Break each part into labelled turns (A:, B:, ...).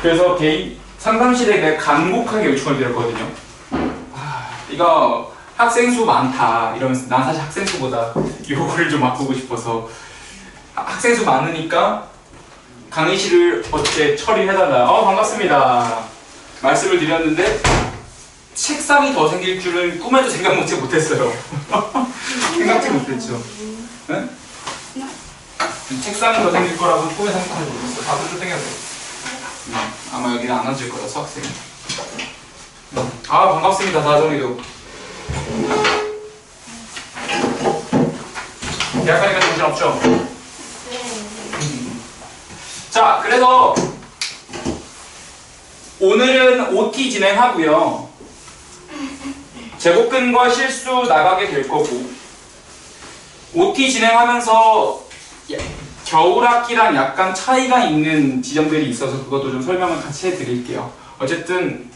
A: 그래서 개인 상담실에 내가 간곡하게 요청을 드렸거든요. 이거 학생 수 많다 이러면서 난 사실 학생 수보다 요거를 좀 바꾸고 싶어서 학생 수 많으니까 강의실을 어떻게 처리해달라. 반갑습니다. 말씀을 드렸는데 책상이 더 생길 줄은 꿈에도 생각지 못했어요. 생각지 못했죠. 네? 책상이 더 생길 거라고 꿈에 생각하지 못했어요. 다들 좀 땡겨야 돼요. 아마 여기는 안 앉을 거라서 학생이. 반갑습니다. 다정이도. 대학하니까 정신없죠? 자, 그래서 오늘은 OT 진행하고요. 제곱근과 실수 나가게 될 거고 OT 진행하면서 겨울학기랑 약간 차이가 있는 지점들이 있어서 그것도 좀 설명을 같이 해드릴게요. 어쨌든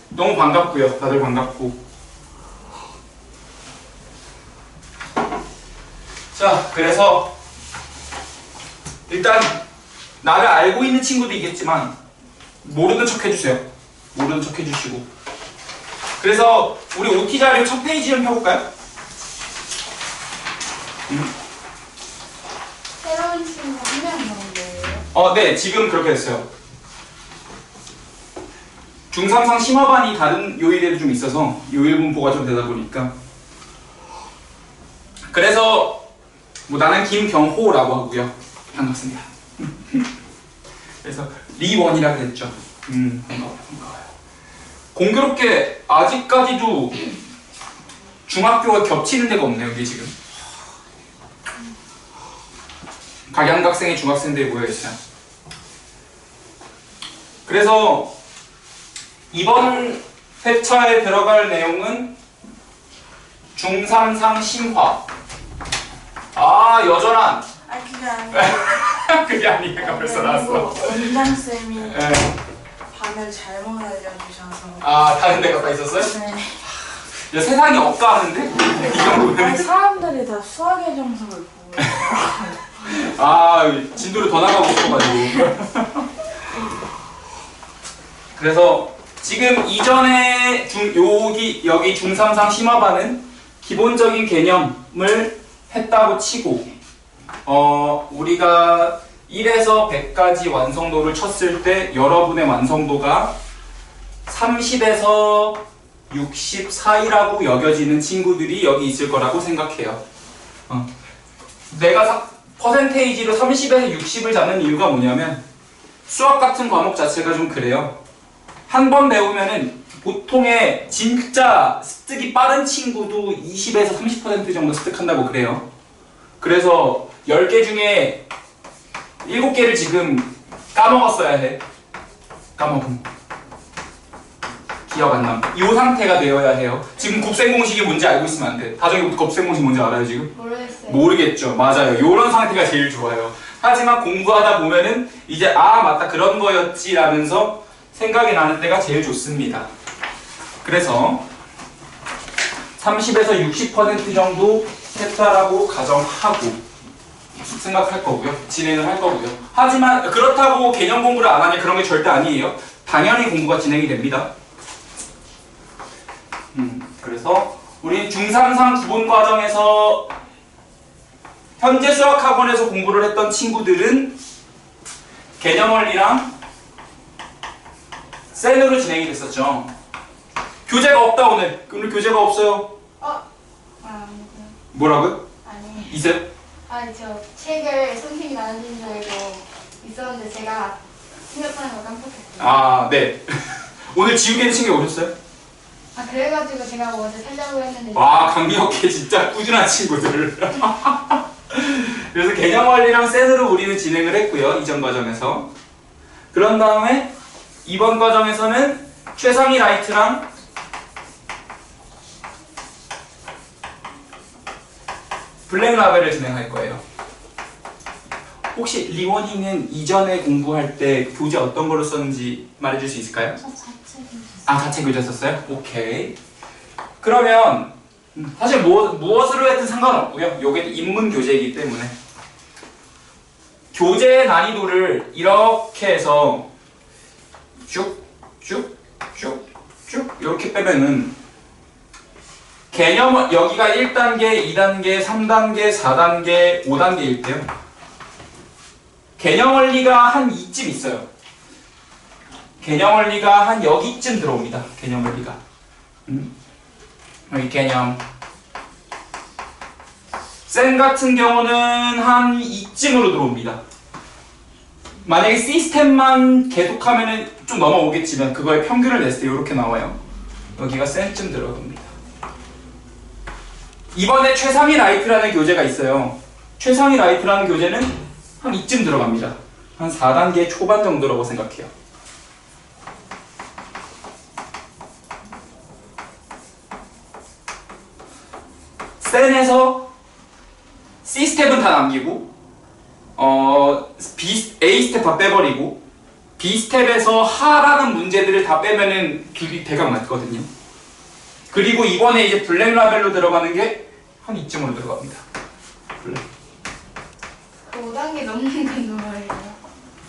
A: 너무 반갑고요. 다들 반갑고. 자, 그래서 일단 나를 알고 있는 친구도 있겠지만 모르는 척 해주세요. 모르는 척 해주시고. 그래서 우리 OT 자료 첫 페이지 좀 펴볼까요?
B: 새로운 친구 한 명 나온 거예요?
A: 네, 지금 그렇게 됐어요. 중3상 심화반이 다른 요일에도 좀 있어서 요일 분포가 좀 되다 보니까. 그래서 나는 김경호라고 하고요. 반갑습니다. 그래서 리원이라 그랬죠. 반가워요. 공교롭게 아직까지도 중학교가 겹치는 데가 없네요. 이게 지금 각양각생의 중학생들이 모여있어요. 그래서 이번 회차에 들어갈 내용은 중3상 심화. 여전한.
B: 그게 아니에요.
A: 그게 아니니까 벌써 나왔어.
B: 원장쌤이 반을 잘못 알려주셔서.
A: 다른 데 갔다 있었어요?
B: 네.
A: 야, 세상이 없다 하는데? 이 정도는?
B: 사람들이 다 수학의 정석을 보고 있어요.
A: 진도를 더 나가고 싶어가지고. 그래서 지금 이전에 여기 중3상 심화반은 기본적인 개념을 했다고 치고 우리가 1에서 100까지 완성도를 쳤을 때 여러분의 완성도가 30에서 60 사이라고 여겨지는 친구들이 여기 있을 거라고 생각해요. 내가 퍼센테이지로 30에서 60을 잡는 이유가 뭐냐면 수학 같은 과목 자체가 좀 그래요. 한 번 배우면은 보통의 진짜 습득이 빠른 친구도 20에서 30% 정도 습득한다고 그래요. 그래서 10개 중에 7개를 지금 까먹었어야 해. 까먹음. 기억 안 남. 이 상태가 되어야 해요. 지금 곱셈 공식이 뭔지 알고 있으면 안 돼. 다정이 곱셈 공식 뭔지 알아요 지금?
B: 모르겠어요.
A: 모르겠죠. 맞아요. 이런 상태가 제일 좋아요. 하지만 공부하다 보면은 이제 맞다 그런 거였지 라면서 생각이 나는 때가 제일 좋습니다. 그래서 30에서 60% 정도 했다라고 가정하고 생각할 거고요. 진행을 할 거고요. 하지만 그렇다고 개념 공부를 안 하냐 그런 게 절대 아니에요. 당연히 공부가 진행이 됩니다. 그래서 우리 중3상 기본 과정에서 현재 수학학원에서 공부를 했던 친구들은 개념 원리랑 센으로 진행이 됐었죠. 교재가 없다 오늘. 오늘 교재가 없어요. 뭐라고요?
B: 아니.
A: 있어요?
B: 저 책을 선생님이 나눠주신 줄 알고 있었는데 제가 생각하는 걸 깜빡했어요.
A: 네. 오늘 지우개는 챙겨 오셨어요?
B: 그래가지고 제가 어제 살려고 했는데.
A: 강미혁해 진짜 꾸준한 친구들. 그래서 개념 원리랑 센으로 우리는 진행을 했고요. 이전 과정에서. 그런 다음에 이번 과정에서는 최상위 라이트랑 블랙 라벨을 진행할 거예요. 혹시 리원이는 이전에 공부할 때 교재 어떤 거로 썼는지 말해줄 수 있을까요?
B: 저 자체 교재.
A: 자체 교재 썼어요? 오케이. 그러면 사실 무엇으로 했든 상관없고요. 요게 인문 교재이기 때문에 교재의 난이도를 이렇게 해서 쭉쭉쭉쭉 이렇게 빼면은 개념 여기가 1단계, 2단계, 3단계, 4단계, 5단계일 때요. 개념 원리가 한 이쯤 있어요. 개념 원리가 한 여기쯤 들어옵니다. 개념 원리가. 여기 개념. 쌤 같은 경우는 한 이쯤으로 들어옵니다. 만약에 시스템만 계속하면은 좀 넘어오겠지만 그거의 평균을 냈을 때 이렇게 나와요. 여기가 쌤쯤 들어갑니다. 이번에 최상위 라이트라는 교재가 있어요. 최상위 라이트라는 교재는 한 이쯤 들어갑니다. 한 4단계 초반 정도라고 생각해요. 센에서 C스텝은 다 남기고 A스텝 다 빼버리고 B스텝에서 하라는 문제들을 다 빼면은 둘이 대강 맞거든요. 그리고 이번에 이제 블랙 라벨로 들어가는 게 한 이쯤으로 들어갑니다. 블랙.
B: 그 5단계 넘는 건 뭐예요?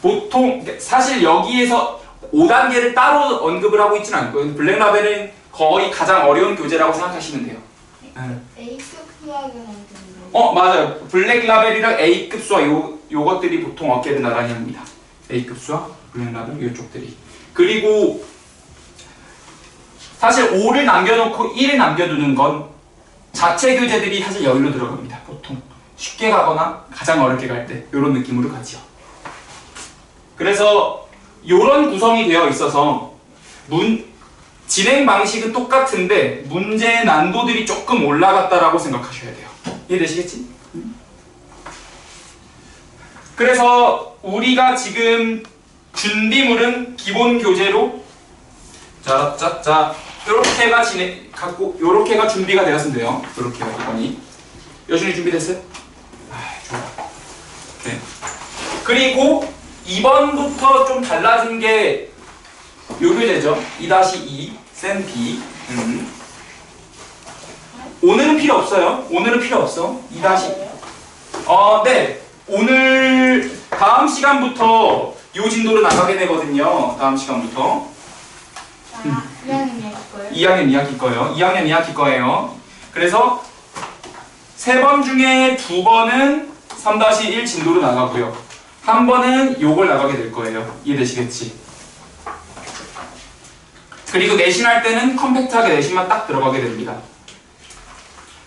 A: 보통 사실 여기에서 5단계를 따로 언급을 하고 있지는 않고요. 블랙 라벨은 거의 가장 어려운 교재라고 생각하시면 돼요.
B: A급 수학은 언제인가요?
A: 맞아요. 블랙 라벨이랑 A급 수학 요것들이 보통 어깨를 나란히 합니다. A급 수학, 블랙 라벨 요쪽들이. 그리고 사실 5를 남겨놓고 1을 남겨두는 건 자체 교재들이 사실 여기로 들어갑니다. 보통 쉽게 가거나 가장 어렵게 갈 때 이런 느낌으로 가죠. 그래서 이런 구성이 되어 있어서 진행 방식은 똑같은데 문제의 난도들이 조금 올라갔다라고 생각하셔야 돼요. 이해되시겠지? 그래서 우리가 지금 준비물은 기본 교재로 자 요렇게가 요렇게가 준비가 되었으면 돼요. 요렇게가 이번이 여준이 준비됐어요? 좋아. 네. 그리고 2번부터 좀 달라진 게 요 교재죠. 2-2 쌤 B. 오늘은 필요 없어요. 오늘은 필요 없어. 2-. 네. 오늘 다음 시간부터 요 진도로 나가게 되거든요. 다음 시간부터.
B: 2학년 2학기 거예요?
A: 2학년 2학기 거예요. 2학년 2학기 거예요. 그래서 3번 중에 2번은 3-1 진도로 나가고요. 한 번은 요걸 나가게 될 거예요. 이해되시겠지? 그리고 내신할 때는 컴팩트하게 내신만 딱 들어가게 됩니다.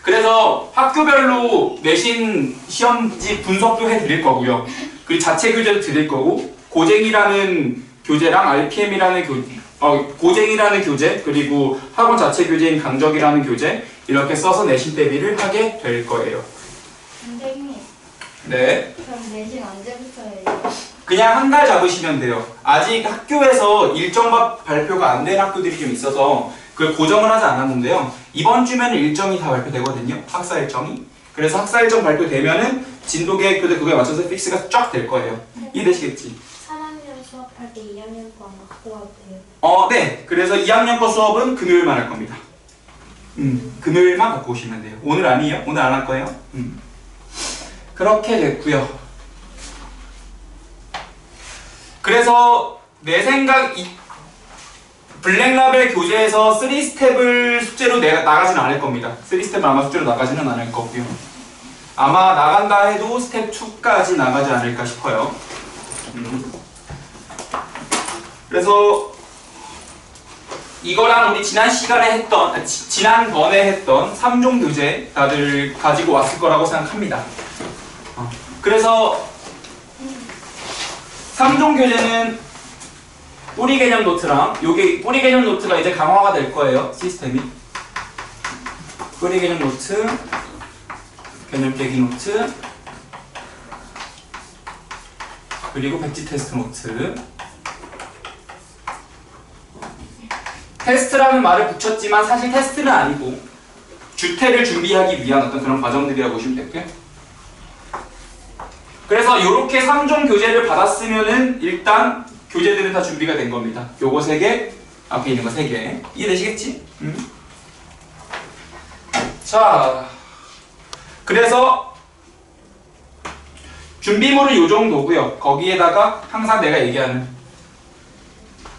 A: 그래서 학교별로 내신 시험지 분석도 해드릴 거고요. 그리고 자체 교재도 드릴 거고 고쟁이라는 교재랑 RPM이라는 고쟁이라는 교재 그리고 학원 자체 교재인 강적이라는 교재 이렇게 써서 내신 대비를 하게 될 거예요.
B: 선생님.
A: 네.
B: 그럼 내신 언제부터 해요?
A: 그냥 한 달 잡으시면 돼요. 아직 학교에서 일정 발표가 안 된 학교들이 좀 있어서 그걸 고정을 하지 않았는데요. 이번 주면 일정이 다 발표되거든요. 학사 일정이. 그래서 학사 일정 발표되면은 진도 계획표들 그거에 맞춰서 픽스가 쫙 될 거예요. 이해되시겠지?
C: 3학년 수업할 때 2학년 거 안 갖고 와도 돼요?
A: 네. 그래서 2학년 거 수업은 금요일만 할 겁니다. 금요일만 갖고 오시면 돼요. 오늘 아니에요? 오늘 안 할 거예요? 그렇게 됐고요. 그래서 내 생각 블랙라벨 교재에서 3스텝을 숙제로 나가지는 않을 겁니다. 3스텝을 아마 숙제로 나가지는 않을 거고요. 아마 나간다 해도 스텝 2까지 나가지 않을까 싶어요. 그래서 이거랑 우리 지난번에 했던 3종 교재 다들 가지고 왔을 거라고 생각합니다. 그래서 3종 교재는 뿌리 개념 노트랑 요게 뿌리 개념 노트가 이제 강화가 될 거예요. 시스템이 뿌리 개념 노트, 개념 깨기 노트, 그리고 백지 테스트 노트. 테스트라는 말을 붙였지만 사실 테스트는 아니고 주태를 준비하기 위한 어떤 그런 과정들이라고 보시면 되고요. 그래서 이렇게 3종 교재를 받았으면은 일단 교재들은 다 준비가 된 겁니다. 요거 3개, 앞에 있는 거 3개. 이해되시겠지? 자, 그래서 준비물은 요 정도고요. 거기에다가 항상 내가 얘기하는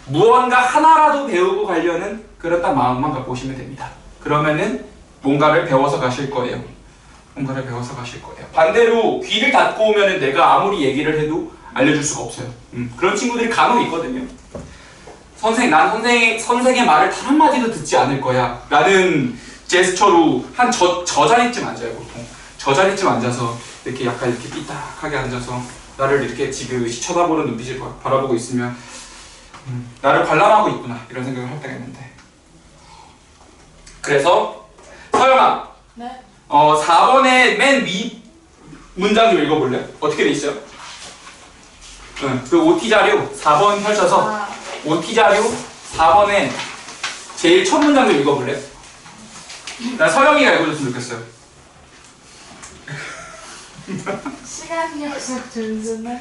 A: 무언가 하나라도 배우고 가려는 그런 딱 마음만 갖고 오시면 됩니다. 그러면은 뭔가를 배워서 가실 거예요. 뭔가를 배워서 가실 거예요. 반대로 귀를 닫고 오면은 내가 아무리 얘기를 해도 알려줄 수가 없어요. 그런 친구들이 간혹 있거든요. 난 선생의 말을 단 한마디도 듣지 않을 거야 라는 제스처로 한 저 자리쯤 앉아요. 보통 저 자리쯤 앉아서 이렇게 약간 이렇게 삐딱하게 앉아서 나를 이렇게 지그시 쳐다보는 눈빛을 바라보고 있으면 나를 관람하고 있구나 이런 생각을 할 때가 있는데, 그래서 서영아,
B: 네.
A: 4번의 맨 위 문장 좀 읽어볼래? 어떻게 돼 있어요? 그 OT 자료 4번 펼쳐서 OT 자료 4번에 제일 첫 문장 좀 읽어볼래? 난 서영이가 읽어줬으면 좋겠어요.
B: 시간 약속 준수는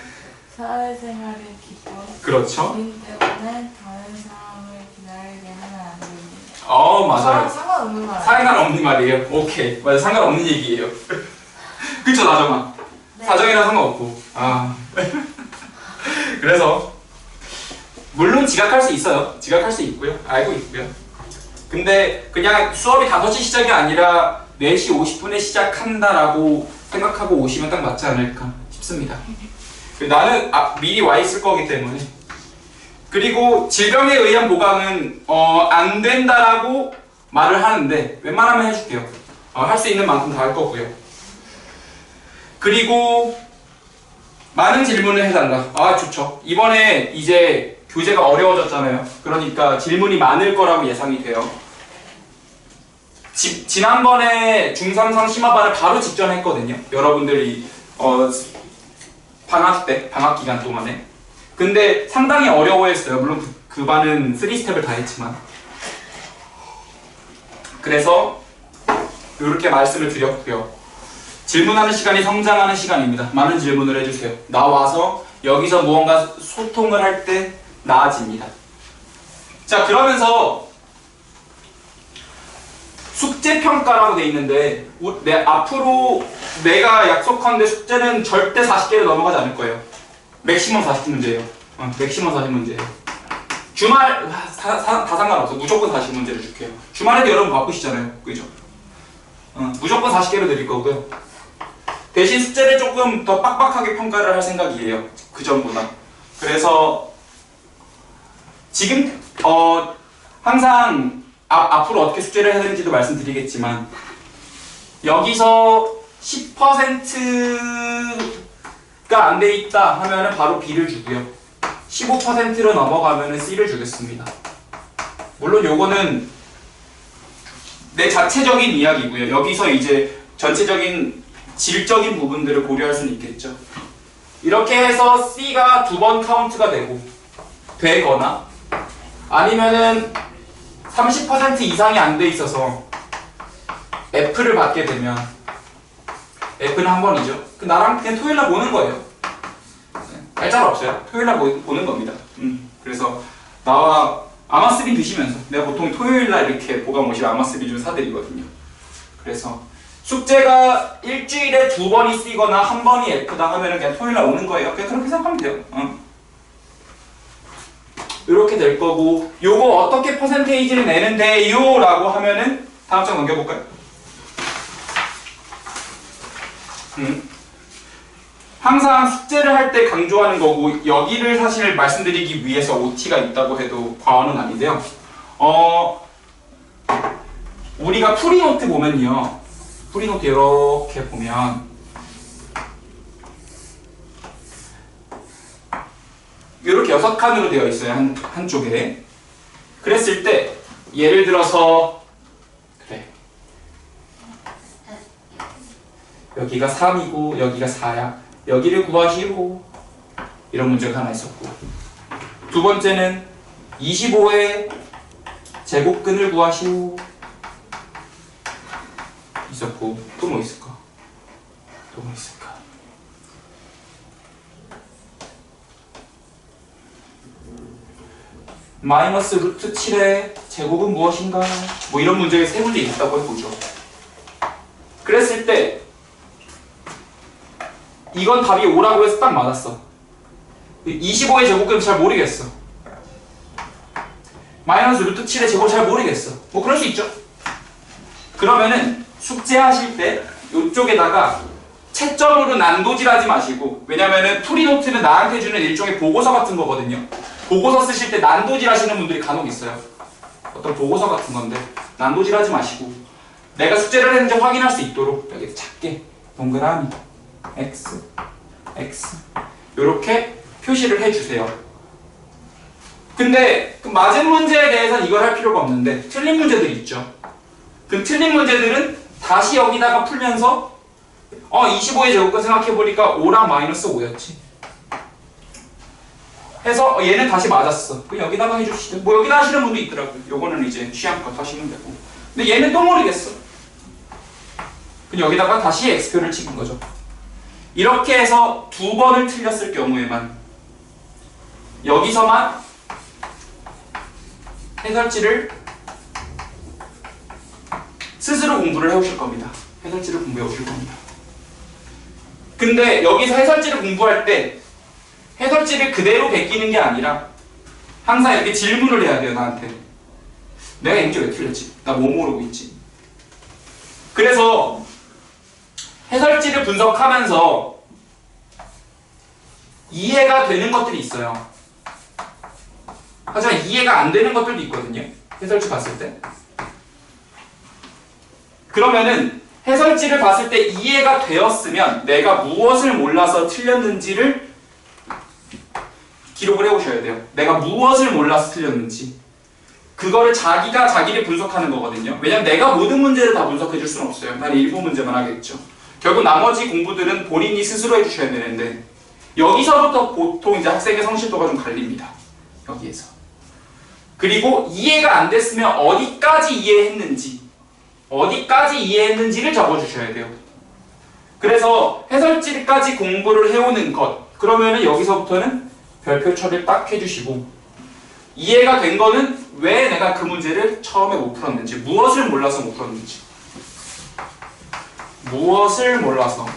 B: 사회생활의 기본.
A: 그렇죠.
B: 인 때문에 다른 사람을 기다리게 하면 안 됩니다.
A: 맞아요.
B: 상관없는 말.
A: 상관없는 말이에요. 오케이. 맞아, 상관없는 얘기예요. 그쵸, 나정아?
B: 네.
A: 사정이랑 상관없고. 그래서 물론 지각할 수 있어요. 지각할 수 있고요. 알고 있고요. 근데 그냥 수업이 5시 시작이 아니라 4시 50분에 시작한다라고 생각하고 오시면 딱 맞지 않을까 싶습니다. 나는 미리 와 있을 거기 때문에. 그리고 질병에 의한 보강은 안 된다라고 말을 하는데 웬만하면 해줄게요. 할 수 있는 만큼 다 할 거고요. 그리고 많은 질문을 해달라. 좋죠. 이번에 이제 교재가 어려워졌잖아요. 그러니까 질문이 많을 거라고 예상이 돼요. 지난번에 중3 상심화반을 바로 직전했거든요. 여러분들이 방학 기간 동안에. 근데 상당히 어려워했어요. 물론 그 반은 3스텝을 다 했지만. 그래서 이렇게 말씀을 드렸고요. 질문하는 시간이 성장하는 시간입니다. 많은 질문을 해주세요. 나와서 여기서 무언가 소통을 할 때 나아집니다. 자, 그러면서 숙제평가라고 돼 있는데 앞으로 내가 약속하는데 숙제는 절대 40개를 넘어가지 않을 거예요. 맥시멈 40문제예요. 맥시멈 40문제예요. 주말 다 상관없어. 무조건 40문제를 줄게요. 주말에도 여러분 바쁘시잖아요. 그죠? 무조건 40개로 드릴 거고요. 대신 숙제를 조금 더 빡빡하게 평가를 할 생각이에요. 그 전보다. 그래서 지금 항상 앞으로 어떻게 숙제를 해야 되는지도 말씀드리겠지만 여기서 10%가 안 돼 있다 하면은 바로 B를 주고요. 15%로 넘어가면은 C를 주겠습니다. 물론 요거는 내 자체적인 이야기고요. 여기서 이제 전체적인 질적인 부분들을 고려할 수는 있겠죠. 이렇게 해서 C가 2번 카운트가 되거나 아니면은 30% 이상이 안 돼 있어서 F를 받게 되면 F는 한 번이죠. 나랑 그냥 토요일날 보는 거예요. 날짜가 없어요. 토요일날 보는 겁니다. 그래서 나와 아마스빈 드시면서 내가 보통 토요일날 이렇게 보강 오시면 아마스빈 좀 사드리거든요. 그래서 숙제가 일주일에 2번이 C거나 1번이 F다 하면은 그냥 토요일날 오는 거예요. 그냥 그렇게 생각하면 돼요. 이렇게 될 거고, 요거 어떻게 퍼센테이지를 내는데요? 라고 하면은 다음 장 넘겨볼까요? 항상 숙제를 할 때 강조하는 거고, 여기를 사실 말씀드리기 위해서 OT가 있다고 해도 과언은 아닌데요. 우리가 프리노트 보면요. 프리노트 이렇게 보면 이렇게 6칸으로 되어 있어요. 한쪽에. 그랬을 때 예를 들어서 그래. 여기가 3이고 여기가 4야. 여기를 구하시오. 이런 문제가 하나 있었고, 두 번째는 25의 제곱근을 구하시오. 있었고, 또 뭐 있을까? 마이너스 루트 7의 제곱은 무엇인가? 뭐 이런 문제가 3문제 있다고 해보죠. 그랬을 때 이건 답이 5라고 해서 딱 맞았어. 25의 제곱근은 잘 모르겠어. 마이너스 루트 7의 제곱 잘 모르겠어. 뭐 그럴 수 있죠. 그러면은 숙제하실 때 이쪽에다가 채점으로 난도질하지 마시고, 왜냐면은 프리노트는 나한테 주는 일종의 보고서 같은 거거든요. 보고서 쓰실 때 난도질 하시는 분들이 간혹 있어요. 어떤 보고서 같은 건데 난도질 하지 마시고 내가 숙제를 했는지 확인할 수 있도록 여기 작게 동그라미 x x 이렇게 표시를 해주세요. 근데 그 맞은 문제에 대해서는 이걸 할 필요가 없는데 틀린 문제들이 있죠. 그 틀린 문제들은 다시 여기다가 풀면서 25의 제곱근 생각해보니까 5랑 마이너스 5였지 해서 얘는 다시 맞았어. 그럼 여기다가 해주시죠. 뭐 여기다 하시는 분도 있더라고요. 요거는 이제 취향껏 하시면 되고. 근데 얘는 또 모르겠어. 그럼 여기다가 다시 x표를 찍은 거죠. 이렇게 해서 2번을 틀렸을 경우에만 여기서만 해설지를 스스로 공부를 해오실 겁니다. 해설지를 공부해 오실 겁니다. 근데 여기서 해설지를 공부할 때 해설지를 그대로 베끼는 게 아니라 항상 이렇게 질문을 해야 돼요. 나한테 내가 이제 왜 틀렸지? 나 뭐 모르고 있지? 그래서 해설지를 분석하면서 이해가 되는 것들이 있어요. 하지만 이해가 안 되는 것들도 있거든요. 해설지 봤을 때. 그러면은 해설지를 봤을 때 이해가 되었으면 내가 무엇을 몰라서 틀렸는지를 기록을 해오셔야 돼요. 내가 무엇을 몰라서 틀렸는지. 그거를 자기가 자기를 분석하는 거거든요. 왜냐면 내가 모든 문제를 다 분석해 줄 수는 없어요. 난 일부 문제만 하겠죠. 결국 나머지 공부들은 본인이 스스로 해주셔야 되는데 여기서부터 보통 이제 학생의 성실도가 좀 갈립니다. 여기에서. 그리고 이해가 안 됐으면 어디까지 이해했는지를 적어주셔야 돼요. 그래서 해설지까지 공부를 해오는 것. 그러면은 여기서부터는 별표 처리를 딱 해주시고 이해가 된 거는 왜 내가 그 문제를 처음에 못 풀었는지, 무엇을 몰라서 못 풀었는지. 무엇을 몰라서.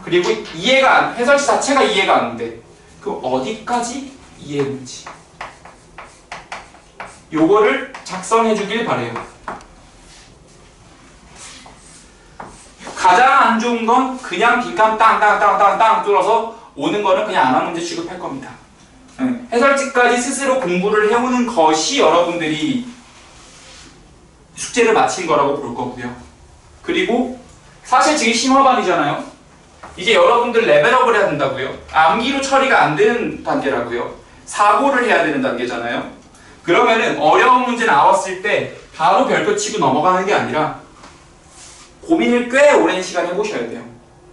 A: 그리고 해설지 자체가 이해가 안 돼. 그 어디까지 이해했는지. 요거를 작성해 주길 바래요. 가장 안 좋은 건 그냥 빈칸 땅땅땅땅땅 뚫어서 오는 거는 그냥 안 한 문제 취급할 겁니다. 해설지까지 스스로 공부를 해오는 것이 여러분들이 숙제를 마친 거라고 볼 거고요. 그리고 사실 지금 심화반이잖아요. 이제 여러분들 레벨업을 해야 된다고요. 암기로 처리가 안 되는 단계라고요. 사고를 해야 되는 단계잖아요. 그러면은 어려운 문제 나왔을 때 바로 별표 치고 넘어가는 게 아니라 고민을 꽤 오랜 시간 해보셔야 돼요.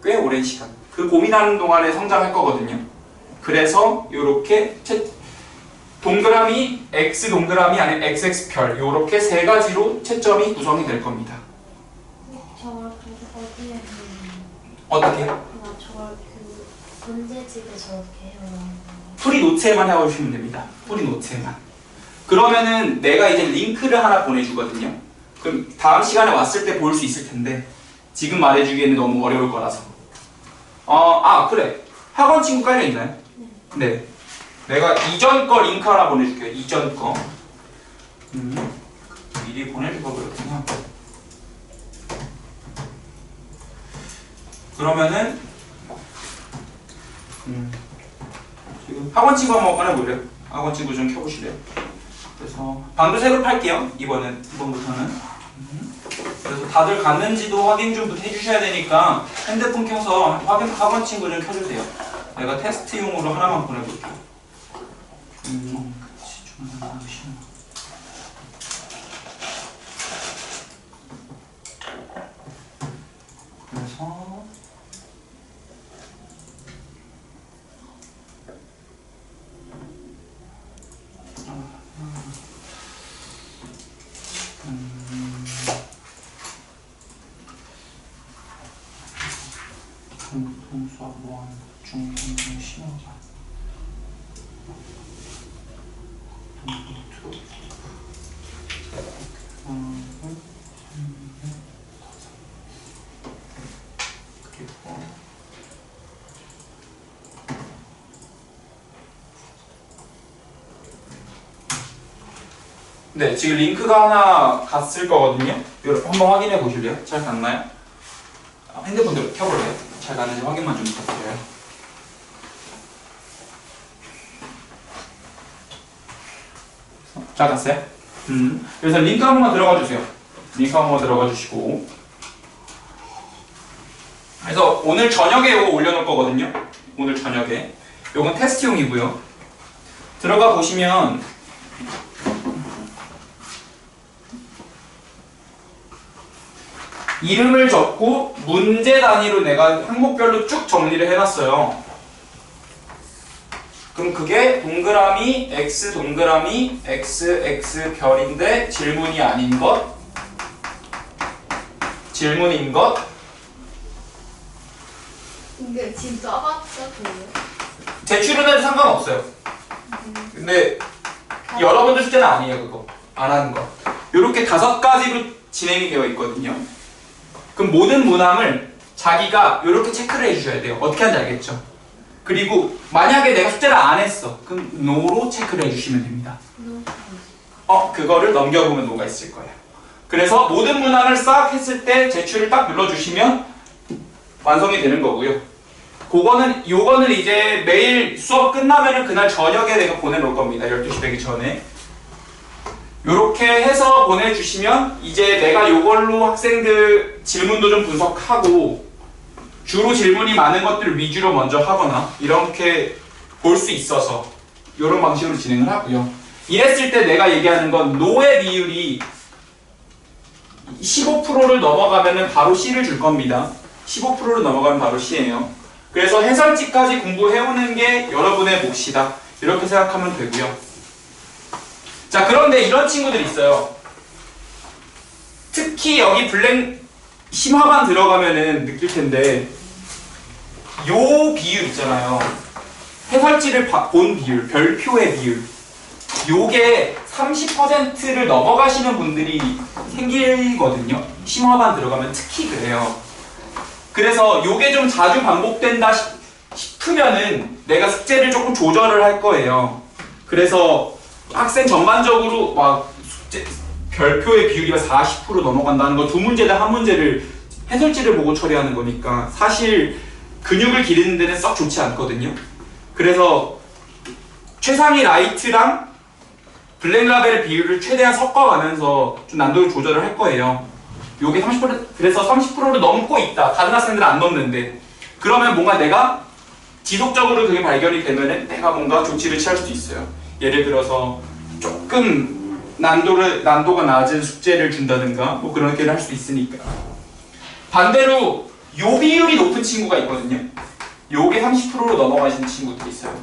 A: 꽤 오랜 시간. 그 고민하는 동안에 성장할 거거든요. 그래서 요렇게 동그라미 X 동그라미 안에 XX별 요렇게 세 가지로 채점이 구성이 될 겁니다.
C: 저걸 어디에
A: 어떻게요?
C: 저걸 문제집에 저렇게 해요.
A: 프리노트에만 해오시면 됩니다. 프리노트에만. 그러면은 내가 이제 링크를 하나 보내주거든요. 그럼 다음 시간에 왔을 때 볼 수 있을 텐데 지금 말해주기에는 너무 어려울 거라서. 그래. 학원 친구 깔려있나요? 네. 내가 이전 거 링크 하나 보내줄게요. 이전 거. 미리 보내줄 거 그렇군요. 그러면은 지금 학원 친구 한번 꺼내볼래요? 학원 친구 좀 켜보실래요? 그래서 방도색으로 팔게요. 이번부터는. 그래서 다들 갔는지도 확인 좀 해주셔야 되니까 핸드폰 켜서 학원 친구 좀 켜주세요. 내가 테스트용으로 하나만 보내볼게요. 그래서 동수학 무한 중등중 심화반 그리고 네, 지금 링크가 하나 갔을 거거든요. 여러분 한번 확인해 보실래요? 잘 갔나요? 핸드폰도 켜볼래요? 잘 갔는지 확인만 좀 부탁드려요. 잘 갔어요? 그래서 링크 한 번만 들어가 주세요. 링크 한 번만 들어가 주시고. 그래서 오늘 저녁에 이거 올려놓을 거거든요. 오늘 저녁에. 요건 테스트용이고요. 들어가 보시면 이름을 적고 문제 단위로 내가 항목별로 쭉 정리를 해놨어요. 그럼 그게 동그라미 x 동그라미 x x 별인데 질문이 아닌 것, 질문인 것.
B: 근데 지금 써봤자 돼요?
A: 제출은 해도 상관없어요. 근데 여러분들 숙제는 아니에요. 그거 안 하는 거. 이렇게 5가지로 진행이 되어 있거든요. 그럼 모든 문항을 자기가 이렇게 체크를 해주셔야 돼요. 어떻게 하는지 알겠죠? 그리고 만약에 내가 숙제를 안 했어. 그럼 no로 체크를 해주시면 됩니다. 그거를 넘겨보면 no가 있을 거예요. 그래서 모든 문항을 싹 했을 때 제출을 딱 눌러주시면 완성이 되는 거고요. 요거는 이제 매일 수업 끝나면은 그날 저녁에 내가 보내놓을 겁니다. 12시 되기 전에. 요렇게 해서 보내주시면 이제 내가 요걸로 학생들 질문도 좀 분석하고 주로 질문이 많은 것들을 위주로 먼저 하거나 이렇게 볼 수 있어서 요런 방식으로 진행을 하고요. 이랬을 때 내가 얘기하는 건 노의 비율이 15%를 넘어가면은 바로 C를 줄 겁니다. 15%를 넘어가면 바로 C예요. 그래서 해설지까지 공부해오는 게 여러분의 몫이다. 이렇게 생각하면 되고요. 자, 그런데 이런 친구들이 있어요. 특히 여기 블랙 심화반 들어가면은 느낄 텐데 요 비율 있잖아요. 해설지를 본 비율, 별표의 비율. 요게 30%를 넘어가시는 분들이 생기거든요. 심화반 들어가면 특히 그래요. 그래서 요게 좀 자주 반복된다 싶으면은 내가 숙제를 조금 조절을 할 거예요. 그래서 학생 전반적으로 막 숙제 별표의 비율이 40% 넘어간다는 거 2문제당 1문제를 해설지를 보고 처리하는 거니까 사실 근육을 기르는 데는 썩 좋지 않거든요. 그래서 최상위 라이트랑 블랙라벨의 비율을 최대한 섞어가면서 좀 난도를 조절을 할 거예요. 요게 30%, 그래서 30%를 넘고 있다. 다른 학생들은 안 넘는데. 그러면 뭔가 내가 지속적으로 그게 발견이 되면은 내가 뭔가 조치를 취할 수도 있어요. 예를 들어서 조금 난도가 낮은 숙제를 준다든가 뭐 그렇게 할 수 있으니까. 반대로 요 비율이 높은 친구가 있거든요. 요게 30%로 넘어가시는 친구들이 있어요.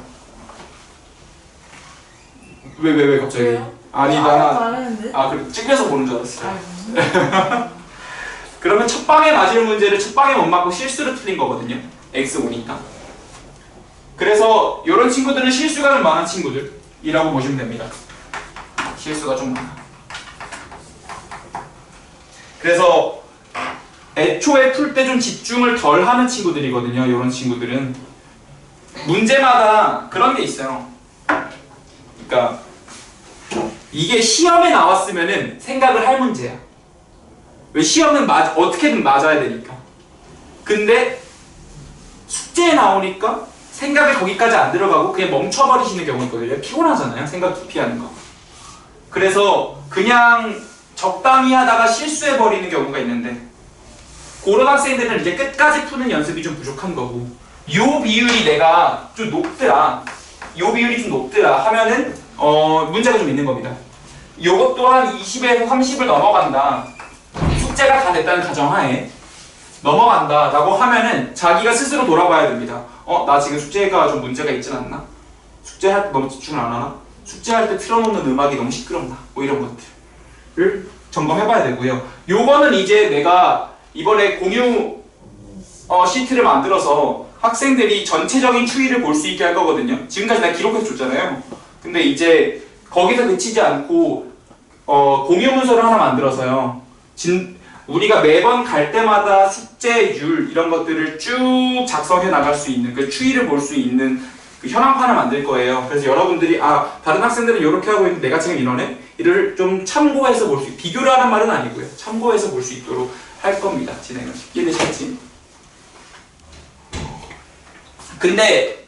A: 왜 갑자기?
C: 왜요?
A: 아니
C: 잘했는데?
A: 그래 찍혀서 보는 줄 알았어요. 그러면 첫 방에 맞을 문제를 첫 방에 못 맞고 실수로 틀린 거거든요. X5니까. 그래서 이런 친구들은 실수가 좀 많은 친구들이라고 보시면 됩니다. 실수가 좀 많아. 그래서 애초에 풀 때 좀 집중을 덜 하는 친구들이거든요. 이런 친구들은 문제마다 그런 게 있어요. 그러니까 이게 시험에 나왔으면은 생각을 할 문제야. 왜 시험은 어떻게든 맞아야 되니까. 근데 숙제에 나오니까 생각이 거기까지 안 들어가고 그냥 멈춰버리시는 경우가 있거든요. 피곤하잖아요. 생각 깊이 하는 거. 그래서 그냥 적당히 하다가 실수해버리는 경우가 있는데 그런 학생들은 이제 끝까지 푸는 연습이 좀 부족한 거고 요 비율이 내가 좀 높더라. 요 비율이 좀 높더라 하면은 문제가 좀 있는 겁니다. 요것 또한 20에서 30을 넘어간다. 숙제가 다 됐다는 가정하에 넘어간다 라고 하면은 자기가 스스로 돌아봐야 됩니다. 나 지금 숙제가 좀 문제가 있진 않나? 숙제할 때 너무 집중을 안 하나? 숙제할 때 틀어놓는 음악이 너무 시끄럽나? 뭐 이런 것들을 점검해봐야 되고요. 요거는 이제 내가 이번에 공유 시트를 만들어서 학생들이 전체적인 추이를 볼 수 있게 할 거거든요. 지금까지 내가 기록해서 줬잖아요. 근데 이제 거기서 그치지 않고 공유 문서를 하나 만들어서요. 우리가 매번 갈 때마다 숙제율 이런 것들을 쭉 작성해 나갈 수 있는 그 추이를 볼 수 있는 그 현황판을 만들 거예요. 그래서 여러분들이 다른 학생들은 이렇게 하고 있는데 내가 지금 이러네? 이를 좀 참고해서 볼 수, 비교를 하는 말은 아니고요. 참고해서 볼 수 있도록 할 겁니다. 진행을. 이해되셨지? 근데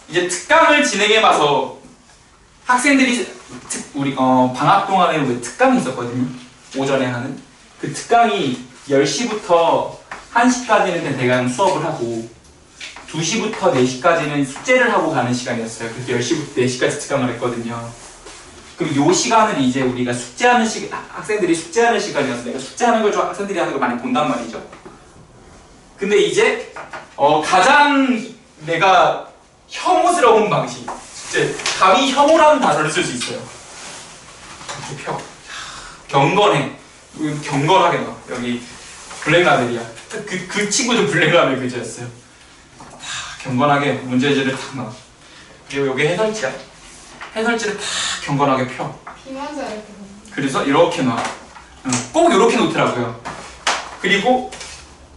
A: 이제 특강을 진행해봐서 학생들이 우리 방학 동안에 왜 특강이 있었거든요. 오전에 하는 그 특강이 10시부터 1시까지는 대강 수업을 하고 2시부터 4시까지는 숙제를 하고 가는 시간이었어요. 그래서 10시부터 4시까지 특강을 했거든요. 그럼 요 시간은 이제 우리가 숙제하는 학생들이 숙제하는 시간이어서 내가 숙제하는 걸 좀 학생들이 하는 걸 많이 본단 말이죠. 근데 이제 가장 내가 혐오스러운 방식, 숙제, 감히 혐오라는 단어를 쓸 수 있어요. 이렇게 펴. 경건해. 경건하게 나와. 여기 블랙라벨이야. 그 친구도 블랙라벨 그제였어요. 경건하게 문제지를 탁 넣어. 그리고 여기 해설지야. 해설지를 탁 경건하게 펴.
B: 비면서 이렇게.
A: 그래서 이렇게 놔. 꼭 이렇게 놓더라고요. 그리고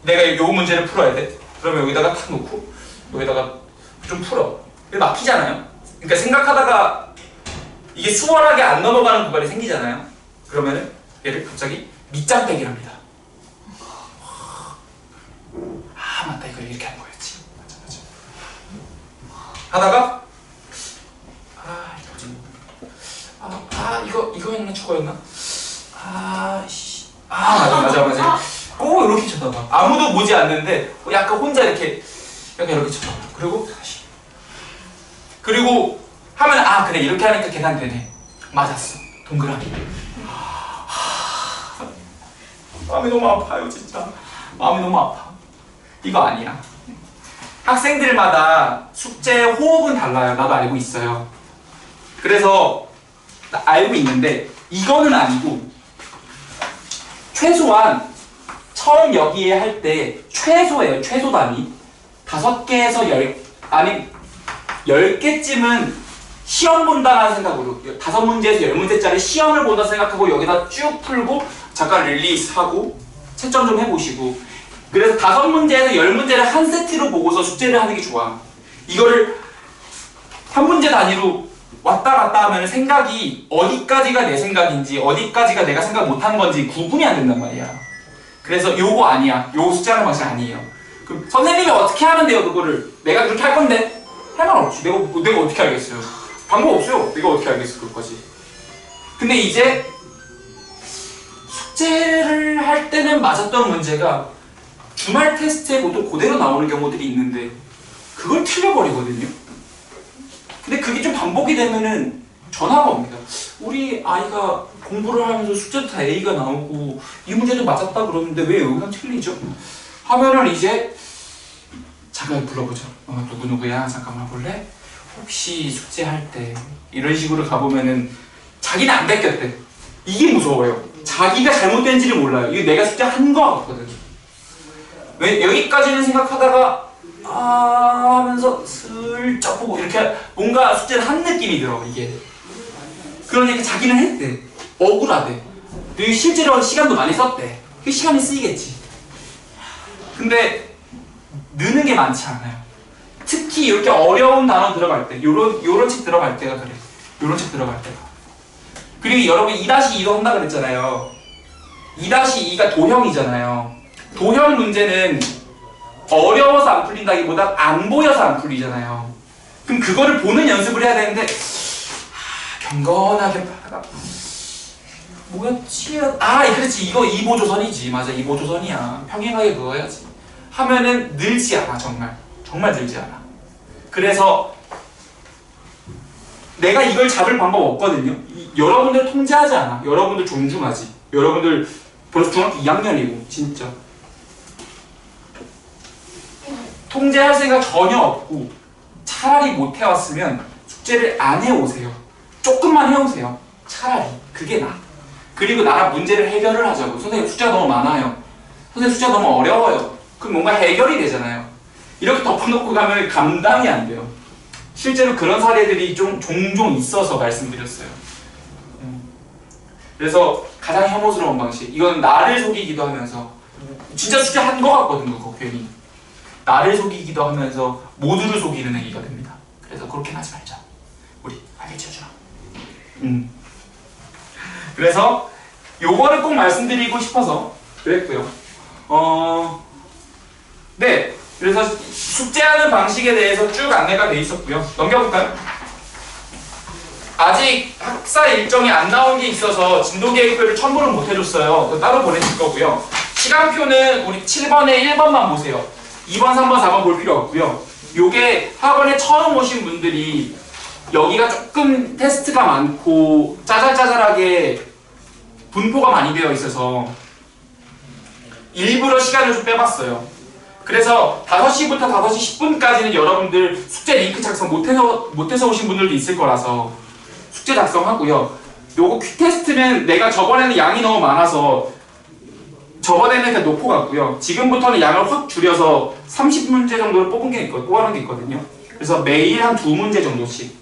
A: 내가 요 문제를 풀어야 돼. 그러면 여기다가 탁 놓고 여기다가 좀 풀어. 막히잖아요. 그러니까 생각하다가 이게 수월하게 안 넘어가는 구간이 생기잖아요. 그러면은 얘를 갑자기 밑장 빼기를 합니다. 맞다, 이걸 이렇게 하는 거였지. 맞아. 하다가 이거였나 저거였나? 맞아. 꼭 이렇게 쳐다봐. 아무도 보지 않는데 약간 혼자 이렇게 쳐다봐. 그리고 다시. 그리고 하면 그래 이렇게 하니까 계산되네. 맞았어. 동그라미. 마음이 너무 아파요 진짜. 마음이 너무 아파. 이거 아니야. 학생들마다 숙제 호흡은 달라요. 나도 알고 있어요. 그래서 알고 있는데 이거는 아니고 최소한 처음 여기에 할 때 최소예요. 최소 단위 5개에서 10개쯤은 시험 본다는 생각으로 5문제에서 10문제짜리 시험을 본다 생각하고 여기다 쭉 풀고 잠깐 릴리스하고 채점 좀 해보시고 그래서 5문제에서 10문제를 한 세트로 보고서 숙제를 하는 게 좋아. 이거를 한 문제 단위로 왔다 갔다 하면 생각이 어디까지가 내 생각인지 어디까지가 내가 생각 못한 건지 구분이 안 된단 말이야. 그래서 요거 아니야. 요거 숙제하는 방식 아니에요. 그럼 선생님이 어떻게 하는데요 그거를? 내가 그렇게 할 건데? 할 말 없지. 내가 어떻게 알겠어요. 방법 없어요. 내가 어떻게 알겠어 그것까지. 근데 이제 숙제를 할 때는 맞았던 문제가 주말 테스트에 보통 그대로 나오는 경우들이 있는데 그걸 틀려버리거든요. 근데 그게 좀 반복이 되면은 전화가 옵니다. 우리 아이가 공부를 하면서 숙제도 다 A가 나오고 이 문제도 맞았다 그러는데 왜 여기가 틀리죠? 하면은 이제 잠깐 불러보죠. 누구누구야 잠깐만 볼래? 혹시 숙제할 때 이런 식으로 가보면은 자기는 안 베꼈대. 이게 무서워요. 자기가 잘못된지를 몰라요. 이게 내가 숙제 한 거 같거든. 왜 여기까지는 생각하다가 하면서 슬쩍 보고 이렇게 뭔가 숙제를 한 느낌이 들어 이게. 그러니까 자기는 했대. 억울하대. 실제로 시간도 많이 썼대. 그 시간이 쓰이겠지. 근데 느는 게 많지 않아요. 특히 이렇게 어려운 단어 들어갈 때, 요런 책 들어갈 때가 그래. 요런 책 들어갈 때가. 그리고 여러분 2-2도 한다 그랬잖아요. 2-2가 도형이잖아요. 도형 문제는 어려워서 안 풀린다기보다 안 보여서 안 풀리잖아요. 그럼 그거를 보는 연습을 해야 되는데 경건하게 봐가 뭐였지? 그렇지 이거 2보조선이지. 맞아 2보조선이야. 평행하게 그어야지. 하면은 늘지 않아. 정말 늘지 않아. 그래서 내가 이걸 잡을 방법 없거든요. 여러분들 통제하지 않아. 여러분들 존중하지. 여러분들 벌써 중학교 2학년이고 진짜 통제할 생각 전혀 없고 차라리 못 해왔으면 숙제를 안 해오세요. 조금만 해오세요. 차라리 그게 나아. 그리고 나랑 문제를 해결을 하자고. 선생님 숙제가 너무 많아요. 선생님 숙제가 너무 어려워요. 그럼 뭔가 해결이 되잖아요. 이렇게 덮어놓고 가면 감당이 안 돼요. 실제로 그런 사례들이 좀 종종 있어서 말씀드렸어요. 그래서 가장 혐오스러운 방식, 이건 나를 속이기도 하면서 진짜 숙제 한 거 같거든 그거 괜히. 나를 속이기도 하면서 모두를 속이는 행위가 됩니다. 그래서 그렇게 하지 말자. 우리 알겠지, 준아? 그래서 요거를 꼭 말씀드리고 싶어서 그랬고요. 네. 그래서 숙제하는 방식에 대해서 쭉 안내가 돼 있었고요. 넘겨볼까요? 아직 학사 일정이 안 나온 게 있어서 진도계획표를 첨부를 못 해줬어요. 그거 따로 보내실 거고요. 시간표는 우리 7번에 1번만 보세요. 2번, 3번, 4번 볼 필요 없고요. 요게 학원에 처음 오신 분들이 여기가 조금 테스트가 많고 짜잘짜잘하게 분포가 많이 되어 있어서 일부러 시간을 좀 빼봤어요. 그래서 5시부터 5시 10분까지는 여러분들 숙제 링크 작성 못해서 오신 분들도 있을 거라서 숙제 작성하고요. 요거 퀵테스트는 내가 저번에는 양이 너무 많아서 저번에는 그냥 놓고 갔고요. 지금부터는 양을 확 줄여서 30문제 정도를 뽑아놓은 게 있거든요. 그래서 매일 한 2문제 정도씩.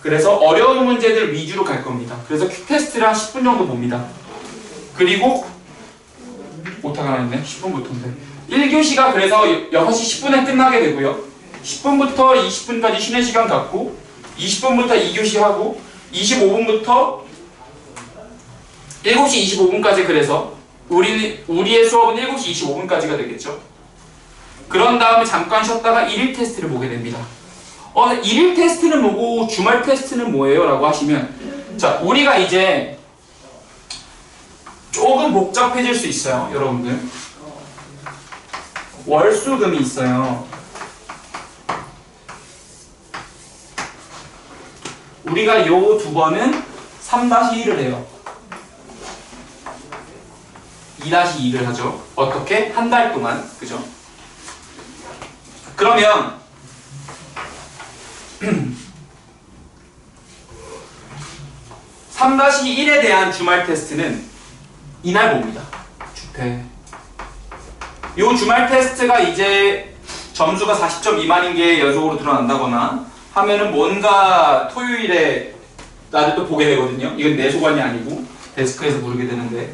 A: 그래서 어려운 문제들 위주로 갈 겁니다. 그래서 퀵테스트를 한 10분 정도 봅니다. 그리고 오타가 나있네. 10분부터인데 1교시가 그래서 6시 10분에 끝나게 되고요. 10분부터 20분까지 쉬는 시간 갖고 20분부터 2교시 하고 25분부터 7시 25분까지 그래서 우리의 수업은 7시 25분까지가 되겠죠. 그런 다음에 잠깐 쉬었다가 1일 테스트를 보게 됩니다. 1일 테스트는 뭐고 주말 테스트는 뭐예요? 라고 하시면 자, 우리가 이제 조금 복잡해질 수 있어요. 여러분들 월수금이 있어요. 우리가 요 두 번은 3-1을 해요. 2-2를 하죠. 어떻게? 한 달 동안. 그죠? 그러면 3-1에 대한 주말 테스트는 이날 봅니다. 주태. 요 주말 테스트가 이제 점수가 40점 미만인 게 연속으로 드러난다거나 하면은 뭔가 토요일에 나를 또 보게 되거든요. 이건 내 소관이 아니고 데스크에서 부르게 되는데.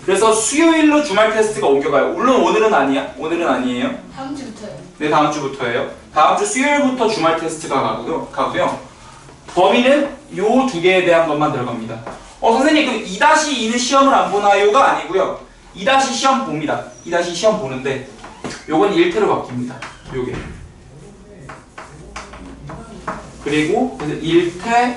A: 그래서 수요일로 주말 테스트가 옮겨가요. 물론 오늘은 아니야. 오늘은 아니에요.
B: 다음 주부터요.
A: 네, 다음 주부터예요. 다음 주 수요일부터 주말 테스트가 가고요. 범위는 요 두 개에 대한 것만 들어갑니다. 선생님 그럼 2-2는 시험을 안 보나요가 아니고요. 2- 시험 봅니다. 2- 시험 보는데 요건 1태로 바뀝니다. 요게. 그리고 1태,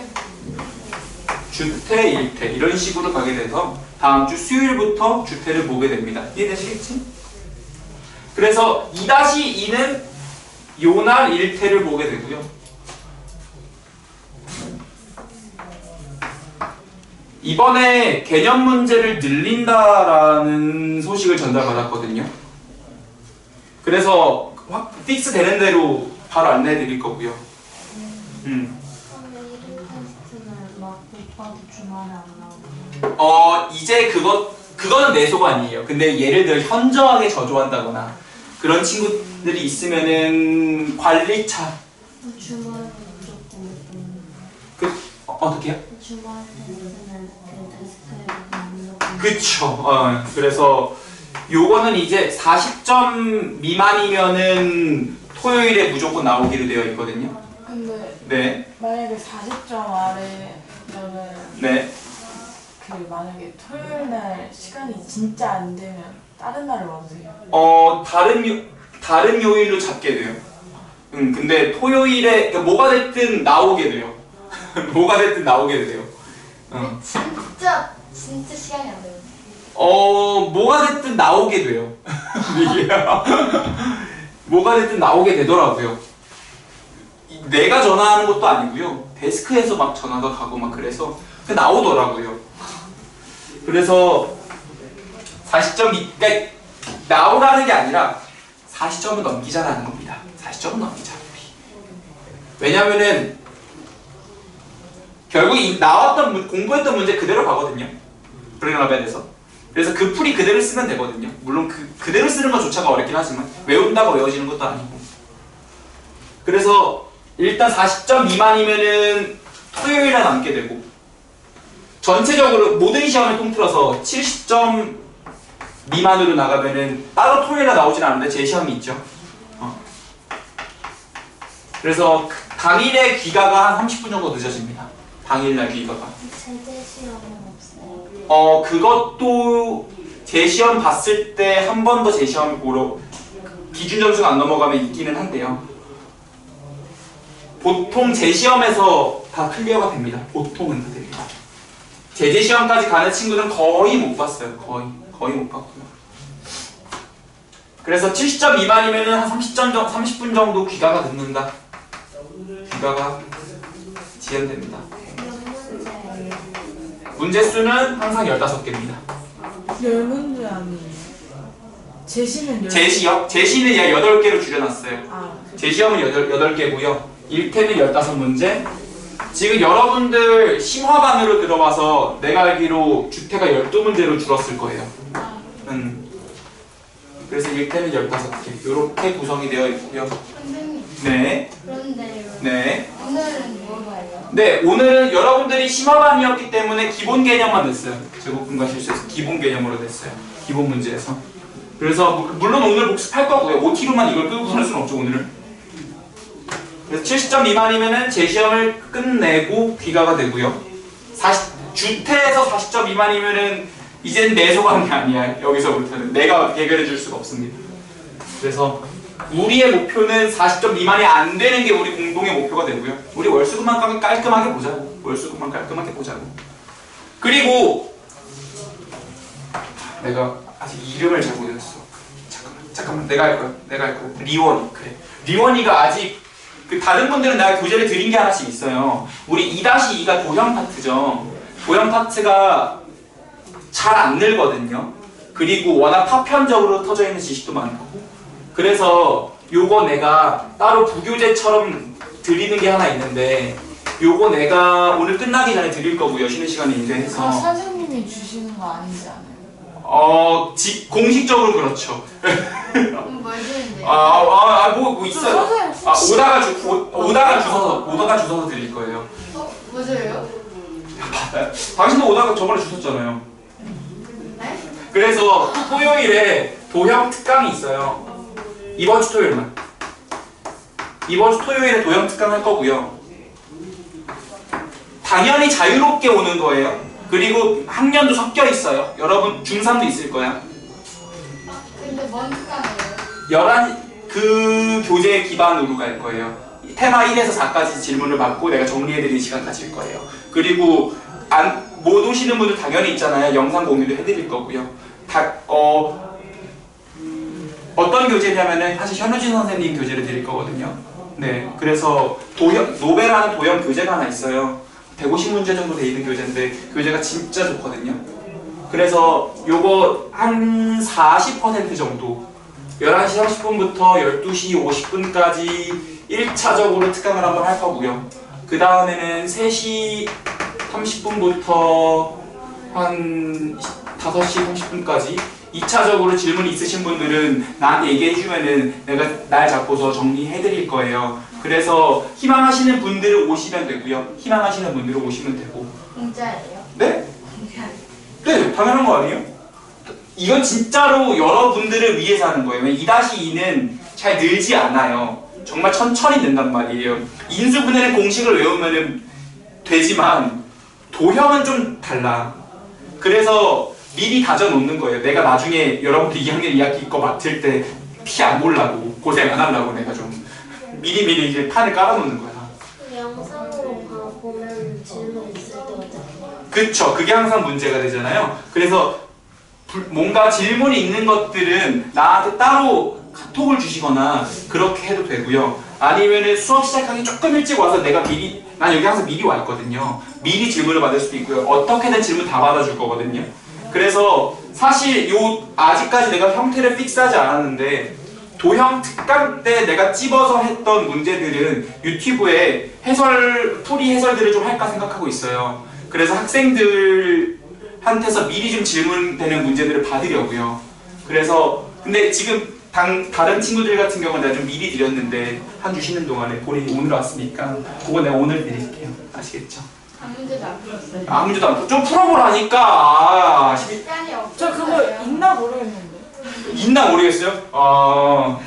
A: 주태, 1태 이런 식으로 가게 돼서 다음 주 수요일부터 주태를 보게 됩니다. 이해되시겠지? 그래서 2-2는 요날 1태를 보게 되고요. 이번에 개념 문제를 늘린다라는 소식을 전달받았거든요. 그래서 확 픽스 되는 대로 바로 안내해 드릴 거고요.
C: 근데 1일 테스트는 막 오빠도 주말에 안 나오고.
A: 이제 그거는 내 소관이에요. 근데 예를 들어 현저하게 저조한다거나 그런 친구들이 있으면은 관리차.
C: 주말에 무조건
A: 어떻게요?
C: 주말 테스트는 그 데스크에 무조건.
A: 그쵸. 그래서 요거는 이제 40점 미만이면은 토요일에 무조건 나오기로 되어 있거든요.
D: 근데
A: 네.
D: 만약에 40점 아래면은
A: 네.
D: 그 만약에 토요일 날 시간이 진짜 안 되면 다른 날을 와주세요.
A: 다른 요일로 잡게 돼요. 근데 토요일에 그러니까 뭐가 됐든 나오게 돼요. 뭐가 됐든 나오게 돼요.
B: 진짜 시간이 안 돼요.
A: 뭐가 됐든 나오게 돼요. 이게 뭐가 됐든 나오게 되더라고요. 내가 전화하는 것도 아니고요. 데스크에서 막 전화가 가고 막 그래서 나오더라고요. 그래서 40점이 그러니까 나오라는 게 아니라 40점은 넘기자라는 겁니다. 40점은 넘기자. 왜냐면은 결국 공부했던 문제 그대로 가거든요. 브레나벤에서. 그래서 그 풀이 그대로 쓰면 되거든요. 물론 그대로 쓰는 것조차가 어렵긴 하지만 외운다고 외워지는 것도 아니고. 그래서 일단 40점 미만이면은 토요일에 남게 되고 전체적으로 모든 시험을 통틀어서 70점 미만으로 나가면은 따로 토요일에 나오진 않는데 제 시험이 있죠. 그래서 당일에 귀가가 한 30분 정도 늦어집니다. 당일날 귀가가.
C: 제재 시험은 없어요.
A: 그것도 재시험 봤을 때 한 번 더 재시험을 보러 기준 점수가 안 넘어가면 있기는 한데요. 보통 재시험에서 다 클리어가 됩니다. 보통은 다 됩니다. 재재시험까지 가는 친구들은 거의 못 봤어요. 거의 못 봤고요. 그래서 70점 미만이면 한 30분 정도 귀가가 늦는다. 귀가가 지연됩니다. 문제 수는 항상 15개입니다.
D: 10문제 아니에요. 제시는
A: 제시요? 제시는 8개로 줄여놨어요.
D: 아,
A: 제시험은 8개고요. 1태는 15문제. 지금 여러분들 심화반으로 들어와서 내가 알기로 주태가 12문제로 줄었을 거예요. 그래서 1태는 15개. 이렇게 구성이 되어 있고요.
B: 선생님,
A: 네.
B: 그런데요.
A: 네.
B: 오늘은 뭐가요?
A: 네, 오늘은 여러분들이 심화반이었기 때문에 기본 개념만 냈어요. 제곱분과 실수에서 기본 개념으로 냈어요. 기본 문제에서. 그래서 물론 오늘 복습할 거고요. OT로만 이걸 끌고 가는 수는 없죠, 오늘은. 그래서 70점 미만이면은 재시험을 끝내고 귀가가 되고요. 주태에서 40점 미만이면은 이젠 내 소감이 아니야. 여기서부터는 내가 해결해 줄 수가 없습니다. 그래서 우리의 목표는 40점 미만이 안 되는 게 우리 공동의 목표가 되고요. 우리 월수금만 깔끔하게 보자고. 월수금만 깔끔하게 보자고. 그리고 내가 아직 이름을 잘 모르겠어. 잠깐만. 내가 할 거야. 리원이. 그래. 리원이가 아직 다른 분들은 내가 교재를 드린 게 하나씩 있어요. 우리 2-2가 도형 파트죠. 도형 파트가 잘 안 늘거든요. 그리고 워낙 파편적으로 터져 있는 지식도 많고. 그래서 요거 내가 따로 부교재처럼 드리는 게 하나 있는데 요거 내가 오늘 끝나기 전에 드릴 거고요. 쉬는 시간에 이제 해서.
D: 선생님이 주시는 거 아니지 않아요?
A: 공식적으로 그렇죠.
B: 그럼 뭘 드는데요?
A: 뭐 있어요. 오다가 주워서 드릴 거예요.
B: 맞아요?
A: 당신도 오다가 저번에 주셨잖아요.
B: 네?
A: 그래서 토요일에 도형 특강이 있어요. 이번 주 토요일만. 이번 주 토요일에 도형 특강 할 거고요. 당연히 자유롭게 오는 거예요. 그리고 학년도 섞여 있어요. 여러분 중3도 있을 거야.
B: 근데 뭔 특강이에요?
A: 11 그 교재 기반으로 갈 거예요. 테마 1에서 4까지 질문을 받고 내가 정리해드리는 시간 가질 거예요. 그리고 못 오시는 분들 당연히 있잖아요. 영상 공유도 해드릴 거고요. 어떤 교재냐면은 사실 현우진 선생님 교재를 드릴 거거든요. 네, 그래서 노베라는 도형 교재가 하나 있어요. 150문제 정도 돼 있는 교재인데 교재가 진짜 좋거든요. 그래서 요거 한 40% 정도 11시 30분부터 12시 50분까지 1차적으로 특강을 한번 할 거고요. 그 다음에는 3시 30분부터 한 5시 30분까지 2차적으로 질문 있으신 분들은 나한테 얘기해주면은 내가 날 잡고서 정리해드릴 거예요. 그래서 희망하시는 분들은 오시면 되고요. 희망하시는 분들은 오시면 되고.
B: 공짜예요?
A: 네? 네, 당연한 거 아니에요? 이건 진짜로 여러분들을 위해서 하는 거예요. 2-2는 잘 늘지 않아요. 정말 천천히 는단 말이에요. 인수분해는 공식을 외우면 되지만 도형은 좀 달라. 그래서 미리 다져놓는 거예요. 내가 나중에 여러분들 2학년 2학기 거 맡을 때 피 안 보려고 고생 안 하려고 내가 좀 미리 이제 판을 깔아놓는 거야.
C: 영상으로 보면 질문 있을 때 어떡해요?
A: 그쵸. 그게 항상 문제가 되잖아요. 그래서 뭔가 질문이 있는 것들은 나한테 따로 카톡을 주시거나 그렇게 해도 되고요. 아니면은 수업 시작하기 조금 일찍 와서 내가 난 여기 항상 미리 와 있거든요. 미리 질문을 받을 수도 있고요. 어떻게든 질문 다 받아줄 거거든요. 그래서 사실 아직까지 내가 형태를 픽스하지 않았는데 도형 특강 때 내가 찝어서 했던 문제들은 유튜브에 풀이 해설들을 좀 할까 생각하고 있어요. 그래서 학생들한테서 미리 좀 질문되는 문제들을 받으려고요. 그래서 근데 지금 다른 친구들 같은 경우는 내가 좀 미리 드렸는데 한 주 쉬는 동안에 본인이 오늘 왔으니까 그거 내가 오늘 드릴게요. 아시겠죠?
B: 한 문제도 안 풀었어요.
A: 아무 문제도 안 좀 풀어보라니까.
B: 시간이 없어요.
D: 저 그거 있나 모르겠는데.
A: 있나 모르겠어요?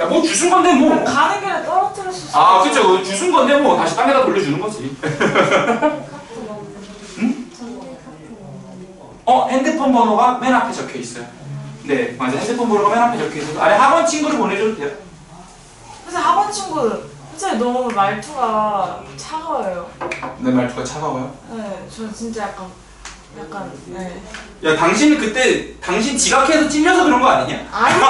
A: 뭐 주순 건데 뭐.
D: 가는 길에 떨어뜨릴 수 있어.
A: 아 그쵸. 주순 건데 뭐 다시 딴 데다 돌려주는 거지. 응? 핸드폰 번호가 맨 앞에 적혀 있어요. 네 맞아. 핸드폰 번호가 맨 앞에 적혀 있어서 아니 학원 친구를 보내줘도 돼요.
D: 그래서 학원 친구 솔직히 너무 말투가 차가워요.
A: 내 말투가 차가워요?
D: 네, 저 진짜 약간 네.
A: 야 당신 그때 당신 지각해서 찔려서 그런 거 아니냐?
D: 아니에요.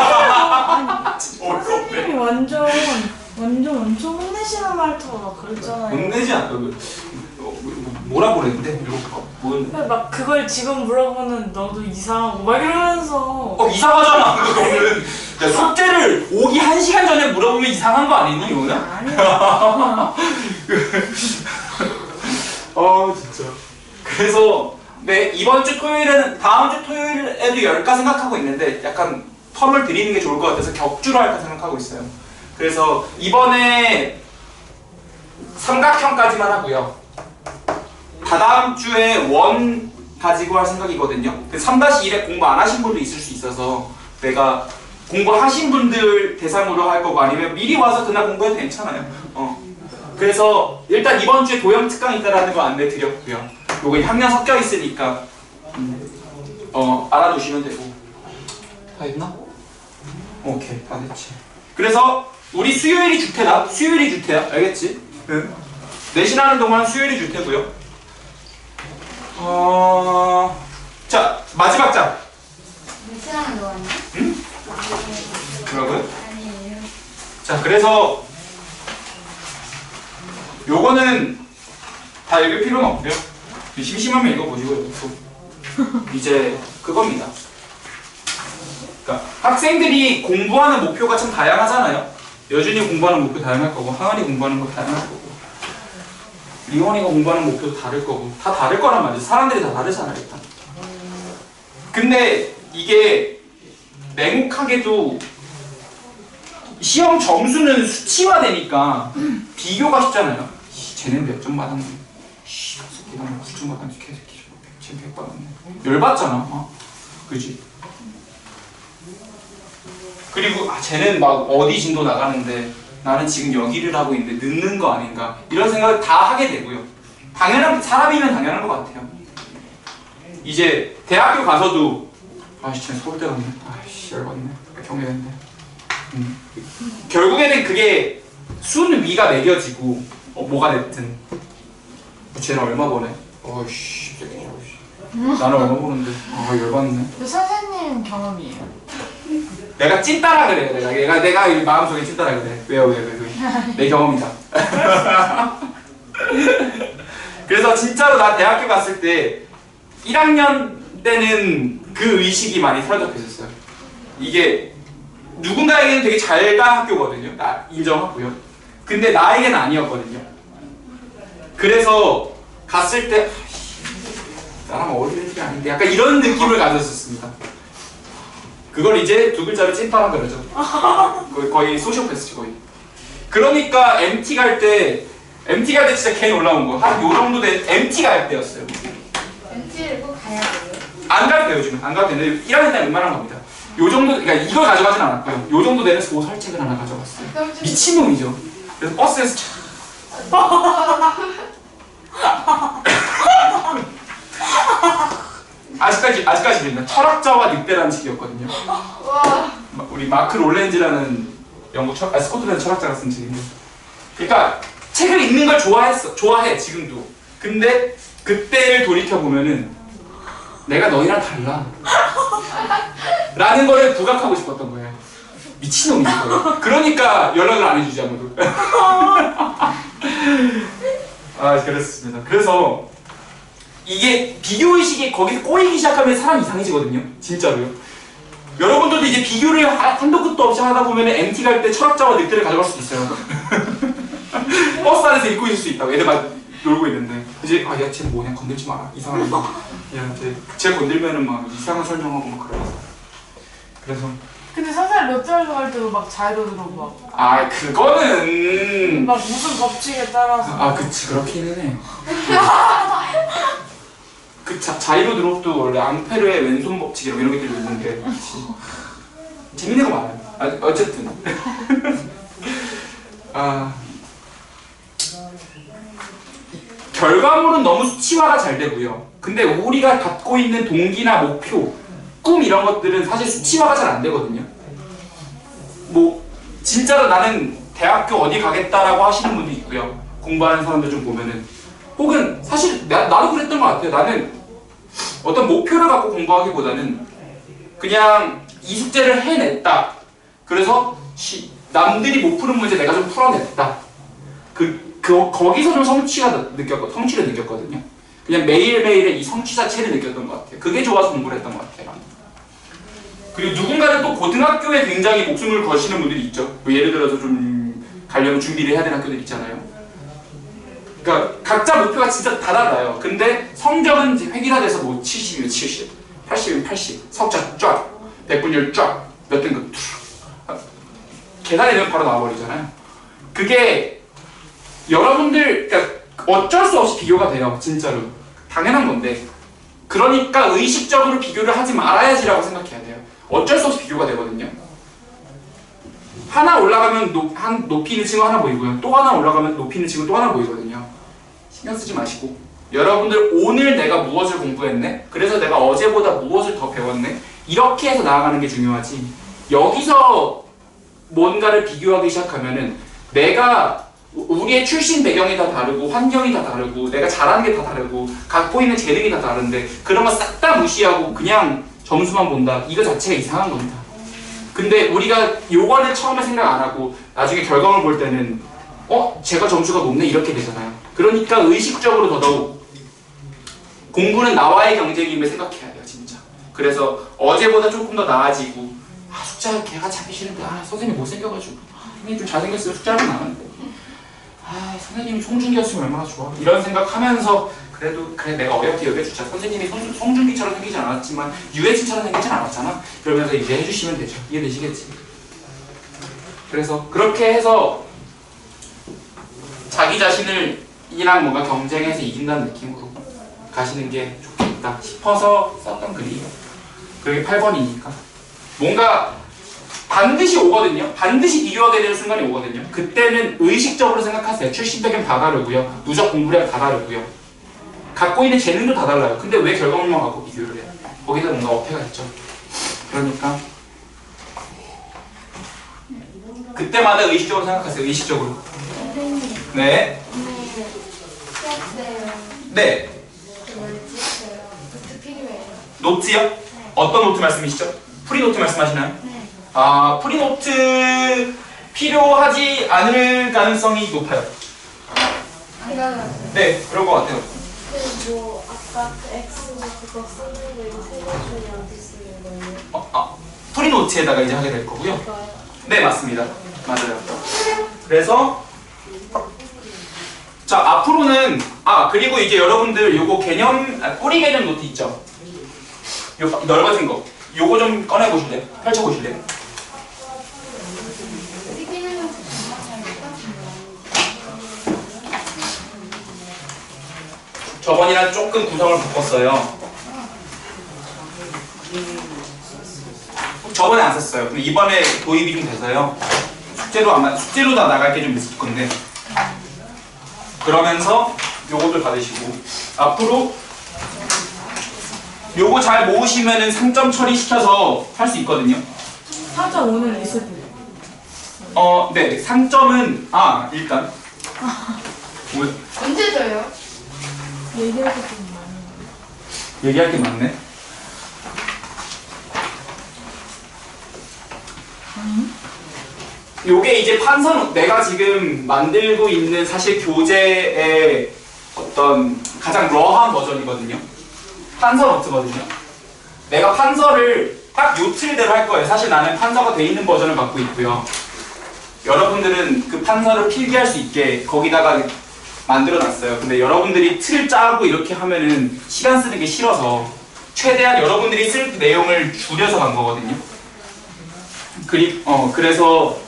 A: 어렵네.
D: 선생님이 완전 엄청 혼내시는 말투가 막 그랬잖아요.
A: 혼내지 않아. 뭐라 그랬는데?
D: 근데 막 그걸 지금 물어보는 너도 이상하고 막 이러면서
A: 이상하잖아 그거는. 야 숙제를 오기 1시간 전에 물어보면 이상한 거 아니니 이거는?
D: 아니야.
A: 진짜. 그래서 네 이번 주 토요일에는 다음 주 토요일에도 열까 생각하고 있는데 약간 텀을 드리는 게 좋을 것 같아서 격주로 할까 생각하고 있어요. 그래서 이번에 삼각형까지만 하고요. 다다음 주에 원 가지고 할 생각이거든요. 3-1에 공부 안 하신 분도 있을 수 있어서 내가 공부하신 분들 대상으로 할 거고 아니면 미리 와서 그날 공부해도 괜찮아요. 그래서 일단 이번 주에 도형 특강이 있다라는 거 안내 드렸고요. 요거 학년 섞여 있으니까 알아두시면 되고. 다 했나? 오케이 다 됐지. 그래서 우리 수요일이 주태다. 수요일이 주태야. 알겠지? 응. 내신하는 동안 수요일이 주태고요. 자 마지막 장.
B: 며칠하는 동안요?
A: 응? 그러고요?
B: 아니에요.
A: 자 그래서 요거는 다 읽을 필요는 없고요. 심심하면 읽어보시고요. 이제 그겁니다. 그러니까 학생들이 공부하는 목표가 참 다양하잖아요. 여준이 공부하는 목표 다양할 거고 하은이 공부하는 거 다양할 거고 리원이가 공부하는 목표도 다를 거고 다 다를 거란 말이죠. 사람들이 다 다르잖아요 일단. 근데 이게 냉혹하게도 시험 점수는 수치화되니까 비교가 쉽잖아요. 쟤는 몇 점 받았네. 씨, 9점 받았네. 개새끼. 쟤는 100 받았네. 열받잖아. 그지? 그리고 쟤는 막 어디 진도 나가는데 나는 지금 여기를 하고 있는데 늦는 거 아닌가 이런 생각을 다 하게 되고요. 당연한 사람이면 당연한 것 같아요. 이제 대학교 가서도 쟤는 서울대 갔네. 열받네. 경례됐네. 결국에는 그게 순위가 매겨지고 뭐가 됐든 쟤는 얼마 버네? 어이씨 나는 얼마 버는데 열받네.
D: 근데 선생님 경험이에요.
A: 내가 찐따라 그래. 내가 마음속에 찐따라 그래. 왜요? 내 경험이다. 그래서 진짜로 나 대학교 갔을 때 1학년 때는 그 의식이 많이 사라져 있었어요. 이게 누군가에게는 되게 잘 간 학교거든요. 나 인정하고요. 근데 나에게는 아니었거든요. 그래서 갔을 때 나랑 어울리는 아닌데 약간 이런 느낌을 가졌었습니다. 그걸 이제 두 글자로 찐따라 그러죠. 거의 소시오패스지 거의. 그러니까 MT 갈 때 진짜 괜히 올라온 거. 한 요 정도 된 MT 갈 때였어요.
B: MT를 꼭 가야 돼요.
A: 안 가도 돼요 요즘은. 안 가도 되는데 1학년 때 웬만한 겁니다. 요 정도, 그러니까 이걸 가져가진 않았고요. 요 정도 되는 소설책을 하나 가져갔어요. 미친놈이죠. 그래서 버스에서 아직까지 믿나? 철학자와 늑대라는 책이었거든요.
B: 와.
A: 우리 마크 롤렌즈라는 영국 스코틀랜드 철학자가 쓴 책인데. 그러니까 책을 읽는 걸 좋아해 지금도. 근데 그때를 돌이켜 보면은 내가 너희랑 달라. 라는 거를 부각하고 싶었던 거예요. 미친놈이지 거예요. 그러니까 연락을 안 해주지 아무도. 그렇습니다. 그래서 이게 비교의식이 거기서 꼬이기 시작하면 사람 이상해지거든요. 진짜로요. 여러분들도 이제 비교를 한도 끝도 없이 하다 보면 MT 갈 때 철학자와 늑대를 가져갈 수도 있어요. 버스 안에서 읽고 있을 수 있다고. 애들 막 놀고 있는데 이제 야 쟤는 뭐냐 건들지 마라. 이상한 거. 야 쟤 건들면은 막 이상한 설명하고 막 그러면서. 그래서
D: 근데 선생님 롯데월드 갈 때도 막 자유로 들어오고 막.
A: 그거는
D: 막 무슨 법칙에 따라서.
A: 그치 그렇기는 해. 자이로 드롭도 원래 앙페르의 왼손 법칙 이런 것들이 있는데 재밌는 거 많아요. 어쨌든 결과물은 너무 수치화가 잘 되고요. 근데 우리가 갖고 있는 동기나 목표, 꿈 이런 것들은 사실 수치화가 잘 안 되거든요. 뭐 진짜로 나는 대학교 어디 가겠다라고 하시는 분도 있고요. 공부하는 사람들 좀 보면은 혹은 사실 나도 그랬던 것 같아요. 나는 어떤 목표를 갖고 공부하기보다는 그냥 이 숙제를 해냈다. 그래서 남들이 못 푸는 문제 내가 좀 풀어냈다. 거기서 좀 성취를 느꼈거든요. 그냥 매일매일의 이 성취 자체를 느꼈던 것 같아요. 그게 좋아서 공부를 했던 것 같아요. 그리고 누군가는 또 고등학교에 굉장히 목숨을 거시는 분들이 있죠. 뭐 예를 들어서 좀 가려면 준비를 해야 되는 학교들 있잖아요. 그러니까 각자 목표가 진짜 다 달라요. 근데 성적은 이제 획일화돼서 뭐 70이면 70, 80이면 80, 석자 쫙, 백분율 쫙, 몇 등급 계산이 되면 바로 나와버리잖아요. 그게 여러분들 그러니까 어쩔 수 없이 비교가 돼요. 진짜로 당연한 건데 그러니까 의식적으로 비교를 하지 말아야지라고 생각해야 돼요. 어쩔 수 없이 비교가 되거든요. 하나 올라가면 높이 있는 친구 하나 보이고요. 또 하나 올라가면 높이 있는 친구 또 하나 보이거든요. 신경 쓰지 마시고 여러분들 오늘 내가 무엇을 공부했네? 그래서 내가 어제보다 무엇을 더 배웠네? 이렇게 해서 나아가는 게 중요하지. 여기서 뭔가를 비교하기 시작하면은 내가 우리의 출신 배경이 다 다르고 환경이 다 다르고 내가 잘하는 게 다 다르고 갖고 있는 재능이 다 다른데 그런 거 싹 다 무시하고 그냥 점수만 본다. 이거 자체가 이상한 겁니다. 근데 우리가 요거는 처음에 생각 안 하고 나중에 결과물 볼 때는 제가 점수가 높네 이렇게 되잖아요. 그러니까 의식적으로 더더욱 공부는 나와의 경쟁임을 생각해야 돼요. 진짜. 그래서 어제보다 조금 더 나아지고 숙제하기 걔가 찾기 싫은데 선생님 못생겨가지고 선생님 좀 잘생겼으면 숙제하면 나는데 선생님이 송중기였으면 얼마나 좋아. 이런 생각하면서 그래도 그래 내가 어렵게 여겨주자. 선생님이 송중기처럼 생기지 않았지만 유해진처럼 생기진 않았잖아. 그러면서 이제 해주시면 되죠. 이해되시겠지? 그래서 그렇게 해서 자기 자신을 이랑 뭔가 경쟁해서 이긴다는 느낌으로 가시는 게 좋겠다 싶어서 썼던 글이에요. 그게 8번이니까 뭔가 반드시 오거든요. 반드시 비교하게 되는 순간이 오거든요. 그때는 의식적으로 생각하세요. 출신 배경 다 다르고요. 누적 공부량 다 다르고요. 갖고 있는 재능도 다 달라요. 근데 왜 결과물만 갖고 비교를 해요? 거기서 뭔가 어폐가 있죠. 그러니까 그때마다 의식적으로 생각하세요. 의식적으로.
B: 선생님,
A: 네.
B: 수업 때요.
A: 네.
B: 노트 필요해요.
A: 노트요? 어떤 노트 말씀이시죠? 프리노트 말씀하시나요?
B: 네.
A: 프리노트 필요하지 않을 가능성이 높아요. 네, 그럴 것 같아요.
C: 뭐 아까 그 X 그거 쓰는 거 이거 세 가지 어디 쓰는 거예요?
A: 프리노트에다가 이제 하게 될 거고요.
C: 이거요?
A: 네, 맞습니다. 맞아요. 그래서 자 앞으로는 그리고 이제 여러분들 요거 개념 뿌리 개념 노트 있죠? 요 넓어진 거 요거 좀 꺼내 보실래요? 펼쳐 보실래요? 저번이랑 조금 구성을 바꿨어요. 저번에 안 썼어요. 근데 이번에 도입이 좀 돼서요. 숙제로 다 나갈 게 좀 있을 건데. 그러면서 요것도 받으시고 앞으로 요거 잘 모으시면은 3점 처리시켜서 할 수 있거든요.
D: 4.5는 있을 때.
A: 네. 3점은 일단 뭐야?
B: 언제 줘요?
D: 얘기할 게 좀 많이.
A: 얘기할 게 많네. 요게 이제 내가 지금 만들고 있는 사실 교재의 어떤 가장 러한 버전이거든요. 판서 노트거든요. 내가 판서를 딱 요 틀대로 할 거예요. 사실 나는 판서가 돼 있는 버전을 갖고 있고요. 여러분들은 그 판서를 필기할 수 있게 거기다가 만들어 놨어요. 근데 여러분들이 틀 짜고 이렇게 하면은 시간 쓰는 게 싫어서 최대한 여러분들이 쓸 내용을 줄여서 간 거거든요. 그래서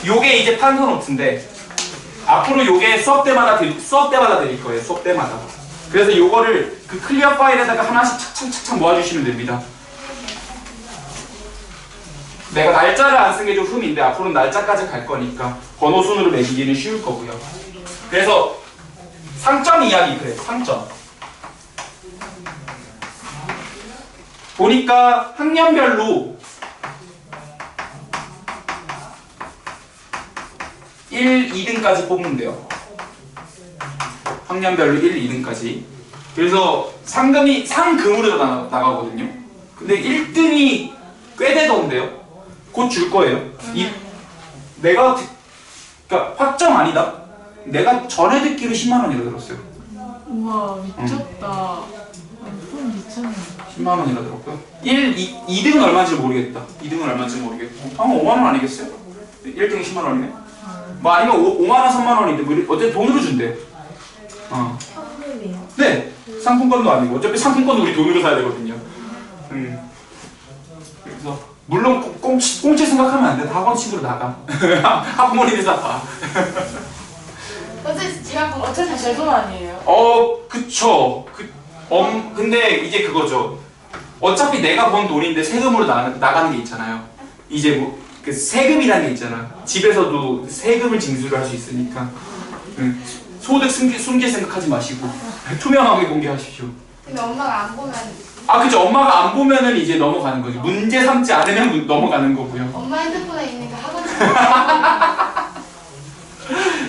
A: 요게 이제 판서 노트인데 앞으로 요게 수업 때마다 드릴 거예요. 수업 때마다. 그래서 요거를 그 클리어 파일에다가 하나씩 착착착착 모아주시면 됩니다. 내가 날짜를 안 쓴 게 좀 흠인데 앞으로는 날짜까지 갈 거니까 번호 순으로 매기기는 쉬울 거고요. 그래서 상점 이야기 그래. 상점. 보니까 학년별로 1, 2등까지 뽑는데요. 학년별로 1, 2등까지. 그래서 상금으로 나가거든요. 근데 1등이 꽤 되던데요. 곧 줄 거예요. 그러니까 확정 아니다. 내가 전에 듣기로 10만 원이라 들었어요.
D: 우와 미쳤다. 돈 미쳤네.
A: 10만 원이라 들었고요. 2등은 얼마인지 모르겠다. 2등은 얼마인지 모르겠고. 아마 5만 원 아니겠어요? 1등이 10만 원이네. 뭐 아니면 5만 원, 3만 원인데 뭐 어쨌든 돈으로 준대요.
C: 현금이요.
A: 네. 상품권도 아니고 어차피 상품권은 우리 돈으로 사야 되거든요. 그래서 물론 꽁치 생각하면 안 돼. 다 학원 친구로 나가. 학부모님이 다 봐.
B: 어차피 제가 본
D: 어차피 제 돈 아니에요?
A: 그쵸. 근데 이제 그거죠. 어차피 내가 번 돈인데 세금으로 나가는 게 있잖아요. 이제 뭐 그 세금이라는 게 있잖아. 집에서도 세금을 징수를 할 수 있으니까. 소득 숨길 생각하지 마시고 투명하게 공개하십시오.
B: 근데 엄마가 안 보면
A: 그죠. 엄마가 안 보면은 이제 넘어가는 거죠. 문제 삼지 않으면 넘어가는 거고요.
B: 엄마 핸드폰에 있는 그 학원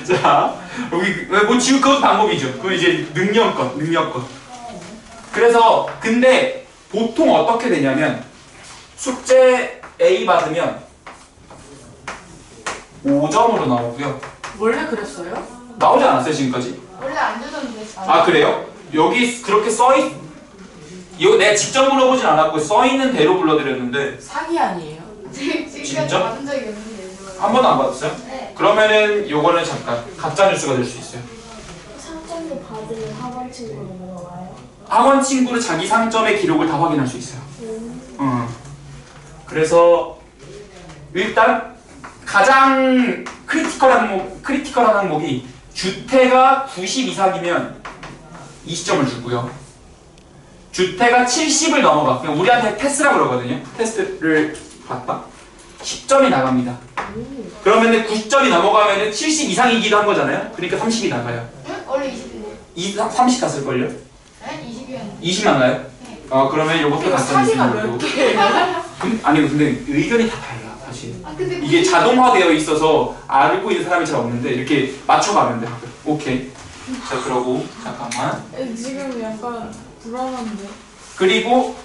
A: 자, 여기 뭐 지금 그것도 방법이죠. 그거 이제 능력껏. 그래서 근데 보통 어떻게 되냐면 숙제 A 받으면 5점으로 나오고요.
D: 원래 그랬어요?
A: 나오지 않았어요 지금까지?
B: 원래 안 주던데.
A: 그래요? 여기 그렇게 이거 내가 직접 물어보진 않았고 써있는 대로 불러드렸는데
D: 사기 아니에요?
B: 지금까지
A: 진짜?
B: 받은 적이 없는데.
A: 한 번도 안 받았어요?
B: 네.
A: 그러면은 요거는 잠깐 가짜 뉴스가 될 수 있어요.
C: 상점도 받으면 학원 친구로 넘어가요?
A: 학원 친구는 자기 상점의 기록을 다 확인할 수 있어요. 그래서 일단 가장 크리티컬한 항목이 주태가 90 이상이면 20점을 주고요. 주태가 70을 넘어가. 그냥 우리한테 테스트라고 그러거든요. 테스트를 봤다. 10점이 나갑니다. 그러면은 90점이 넘어가면은 70 이상이기도 한 거잖아요. 그러니까 30이 나가요.
B: 응? 원래 20인데.
A: 30 갔을걸요?
B: 네? 20이었는데.
A: 20 나가요?
B: 네.
A: 그러면 요것도 가짜
D: 사기가
A: 뉴스로.
D: 몇 개예요?
A: 아니 근데 의견이 다 달라 사실.
B: 근데
A: 이게 자동화되어 있어서 알고 있는 사람이 잘 없는데 이렇게 맞춰가면 돼. 오케이. 자 그러고 잠깐만.
D: 지금 약간 불안한데.
A: 그리고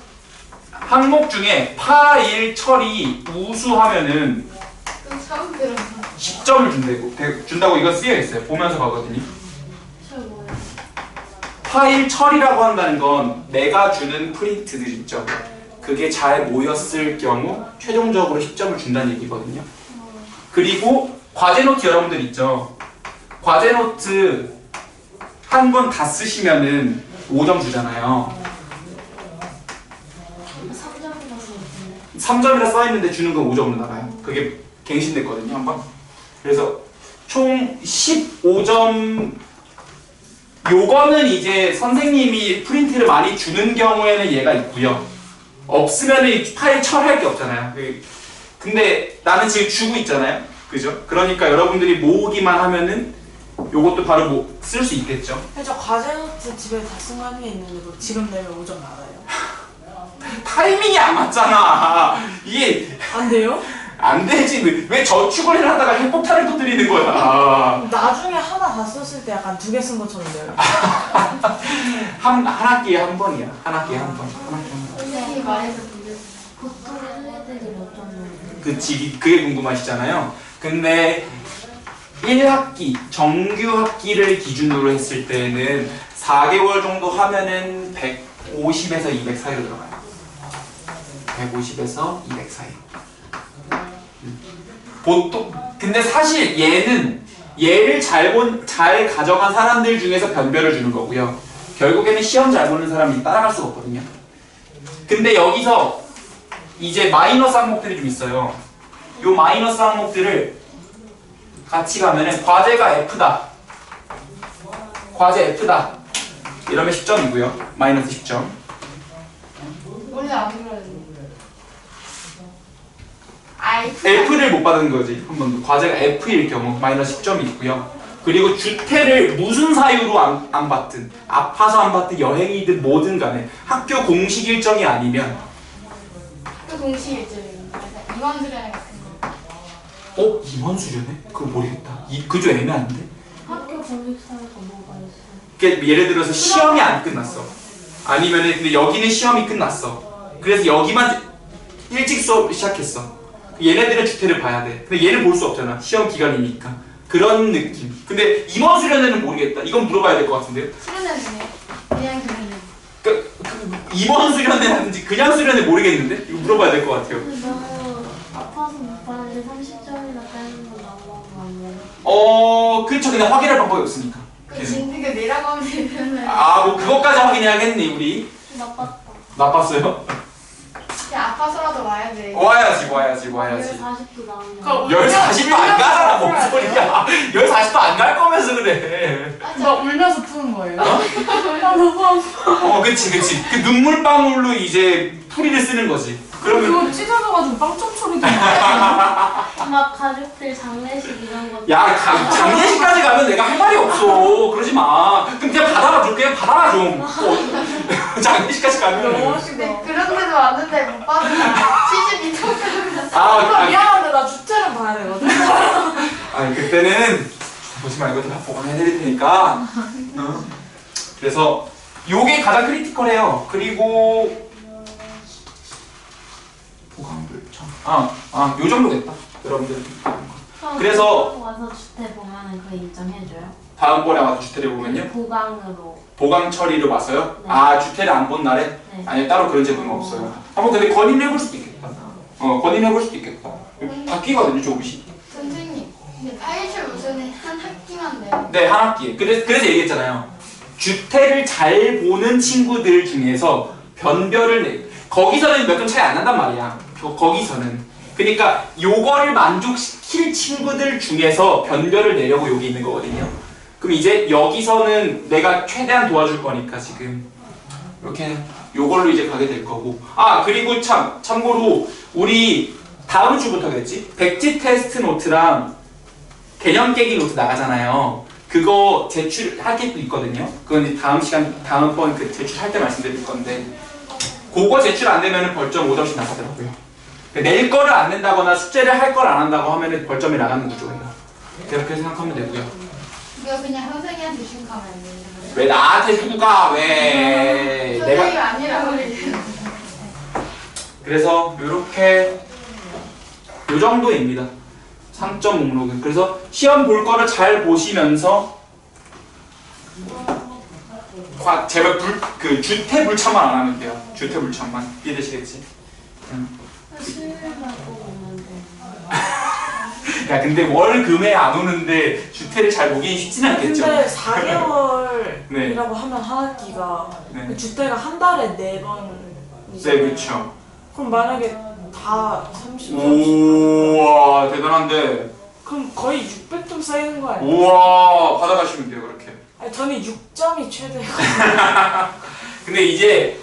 A: 항목 중에 파일 처리 우수하면은
B: 좀 처음 들어서.
A: 10점을 준다고 이거 쓰여 있어요. 보면서 가거든요.
C: 저 뭐예요?
A: 파일 처리라고 한다는 건 내가 주는 프린트들 있죠. 그게 잘 모였을 경우 최종적으로 10점을 준다는 얘기거든요. 그리고 과제 노트 여러분들 있죠. 과제 노트 한 번 다 쓰시면은 5점 주잖아요.
C: 3점이라서
A: 3점이라 써있는데 주는 건 5점으로 나가요. 그게 갱신됐거든요, 한 번. 그래서 총 15점. 요거는 이제 선생님이 프린트를 많이 주는 경우에는 얘가 있고요. 없으면 파일 처리할 게 없잖아요. 근데 나는 지금 주고 있잖아요. 그죠? 그러니까 여러분들이 모으기만 하면은 요것도 바로 쓸 수 있겠죠.
D: 저 과제 노트 집에 다 승하는 게 있는데 뭐 지금 내면 5점 나가요?
A: 타이밍이 안 맞잖아. 이게
D: 안 돼요?
A: 안 되지. 왜 저축을 하다가 핵폭탄을 터뜨리는 거야.
D: 나중에 하나 다 썼을 때 약간 2개 쓴 것처럼 돼요.
A: 한 학기에 한 번이야. 한 학기에 한 번.
B: 선생님이 말해서 들렸어.
C: 보통 애들이 몇 정도?
A: 그게 궁금하시잖아요. 근데 1학기, 정규 학기를 기준으로 했을 때는 4개월 정도 하면은 150에서 200 사이로 들어가요. 150에서 200 사이. 보통 근데 사실 얘를 잘 가져간 사람들 중에서 변별을 주는 거고요. 결국에는 시험 잘 보는 사람이 따라갈 수가 없거든요. 근데 여기서 이제 마이너스 항목들이 좀 있어요. 요 마이너스 항목들을 같이 가면은 과제가 F다. 과제 F다. 이러면 10점이고요. 마이너스 10점.
B: 원래 안 그러는데.
A: F를 못 받은 거지. 한 번도. 과제가 F일 경우 마이너스 10점이 있고요. 그리고 주태를 무슨 사유로 안 받든, 아파서 안 받든, 여행이든 뭐든 간에 학교 공식 일정이 아니면,
B: 그 공식 일정입니다. 그래서 임원 수련회 같은 거.
A: 임원 수련회? 그거 모르겠다. 그좀 애매한데?
C: 학교 공식사에서 뭐가 있어요?
A: 그러니까 예를 들어서 시험이 안 끝났어. 아니면은 근데 여기는 시험이 끝났어. 그래서 여기만 일찍 수업 시작했어. 얘네들은 주태를 봐야 돼. 근데 얘는 볼 수 없잖아. 시험 기간이니까. 그런 느낌. 근데 임원 수련회는 모르겠다. 이건 물어봐야 될 것 같은데요.
B: 수련회는 그냥 수련회.
A: 그 임원 수련회라든지 그냥 수련회 모르겠는데? 이거 물어봐야 될 것 같아요.
C: 근데 너무 아파서 못 봤는데 30점이나 빼는 건 너무한 거 아니에요?
A: 그렇죠. 그냥 확인할 방법이 없으니까.
B: 그 진드가 내라고 하면 되면은
A: 뭐 그것까지 확인해야겠네 우리.
C: 나빴다.
A: 나빴어요?
B: 그냥 아파서라도 와야 돼.
A: 와야지.
C: 40도 나오면.
A: 열 40도 안 가잖아. 뭔 소리야. 열 40도 안 갈 거면서 그래.
D: 나 울면서 푸는 거예요. 아 너무 아파.
A: 그치. 그 눈물방울로 이제 풀이를 쓰는 거지. 그러면
D: 그거 찢어져가지고 빵점 소리도
C: 막 가족들 장례식 이런 거.
A: 야 장례식까지 가면 내가 할 말이 없어. 그러지 마. 그럼 그냥 받아라 좀. 장례식까지 가면.
B: 근데 그런 데도 왔는데 못 받으면 72점.
D: 미안한데 나 주체를 봐야 되거든.
A: 그때는 보지 말고 다 보관해드릴 테니까. 그래서 요게 가장 크리티컬해요. 그리고 보강불청. 요 정도 됐다. 여러분들. 그래서
C: 와서 주택 보면은 그 인정해줘요?
A: 다음번에 와서 주태를 보면요.
C: 보강으로.
A: 보강 처리로 와서요?
C: 네.
A: 주태를 안 본 날에?
C: 네.
A: 아니 따로 그런 제도는 없어요. 한번 근데 건의해볼 수도 있겠다. 건의해볼 수도 있겠다. 바뀌거든요 조금씩.
B: 선생님, 근데 파일출 우선은 한 학기만 돼요.
A: 네, 한 학기에. 그래서 얘기했잖아요. 주태를 잘 보는 친구들 중에서 변별을 거기서는 몇 점 차이 안 난단 말이야. 거기서는. 그러니까 요거를 만족시킬 친구들 중에서 변별을 내려고 여기 있는 거거든요. 그럼 이제 여기서는 내가 최대한 도와줄 거니까 지금 이렇게 요걸로 이제 가게 될 거고. 그리고 참고로 우리 다음 주부터겠지? 백지 테스트 노트랑 개념 깨기 노트 나가잖아요. 그거 제출할 게 또 있거든요. 그건 이제 다음번 그 제출할 때 말씀드릴 건데, 그거 제출 안 되면은 벌점 5점씩 나가더라고요. 낼 거를 안 낸다거나 숙제를 할 걸 안 한다고 하면은 벌점이 나가는 구조예요. 그렇게 생각하면 되고요.
B: 이거 그냥 선생님한테 주고 가면 안 돼요.
A: 왜 나한테 주고 가? 왜?
B: 선생님이 아니라고 그러지.
A: 그래서 요렇게 요 정도입니다. 상점 목록은. 그래서 시험 볼 거를 잘 보시면서 제발 주태 불참만 안 하면 돼요. 주태 불참만. 이해되시겠지?
C: 수요일만 꼭 오면 돼.
A: 야 근데 월 금에 안 오는데 주태를 잘 보기 쉽지는 않겠죠?
D: 근데 4개월이라고
A: 네.
D: 하면 한 학기가
A: 네.
D: 주태가 한 달에 4번.
A: 네, 그렇죠.
D: 그럼 만약에 다 30점.
A: 우와 대단한데.
D: 그럼 거의 600점 쌓이는 거 아니에요?
A: 우와 받아가시면 돼요 그렇게.
D: 아니, 저는 6점이 최대예요.
A: 근데 이제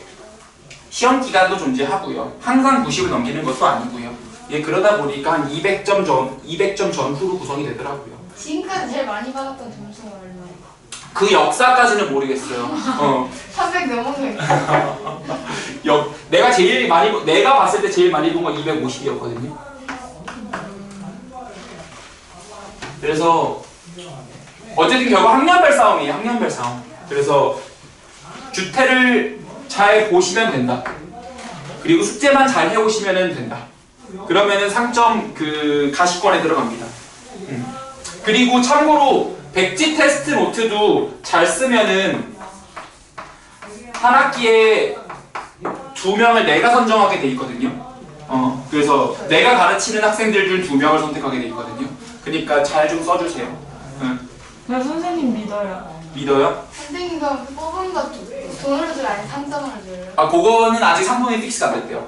A: 시험 기간도 존재하고요. 항상 90을 넘기는 것도 아니고요. 그러다 보니까 한 200점 전후로 구성이 되더라고요.
B: 지금까지 제일 많이 받았던 점수가 얼마예요?
A: 그 역사까지는 모르겠어요.
B: 300 넘은 거
A: 내가 봤을 때 제일 많이 본 건 250이었거든요. 그래서 어쨌든 결국 학년별 싸움이에요. 학년별 싸움. 그래서 주태를 잘 보시면 된다. 그리고 숙제만 잘 해오시면 된다. 그러면은 상점 가시권에 들어갑니다. 그리고 참고로 백지 테스트 노트도 잘 쓰면은 한 학기에 2명을 내가 선정하게 돼 있거든요. 그래서 내가 가르치는 학생들 중 2명을 선택하게 돼 있거든요. 그러니까 잘 좀 써주세요.
D: 나 선생님 믿어요.
A: 믿어요?
B: 선생님과 뽑은 거 돈으로 줘요? 아니면 상점으로 줘요?
A: 그거는 아직 상품이 픽스가 안 됐대요.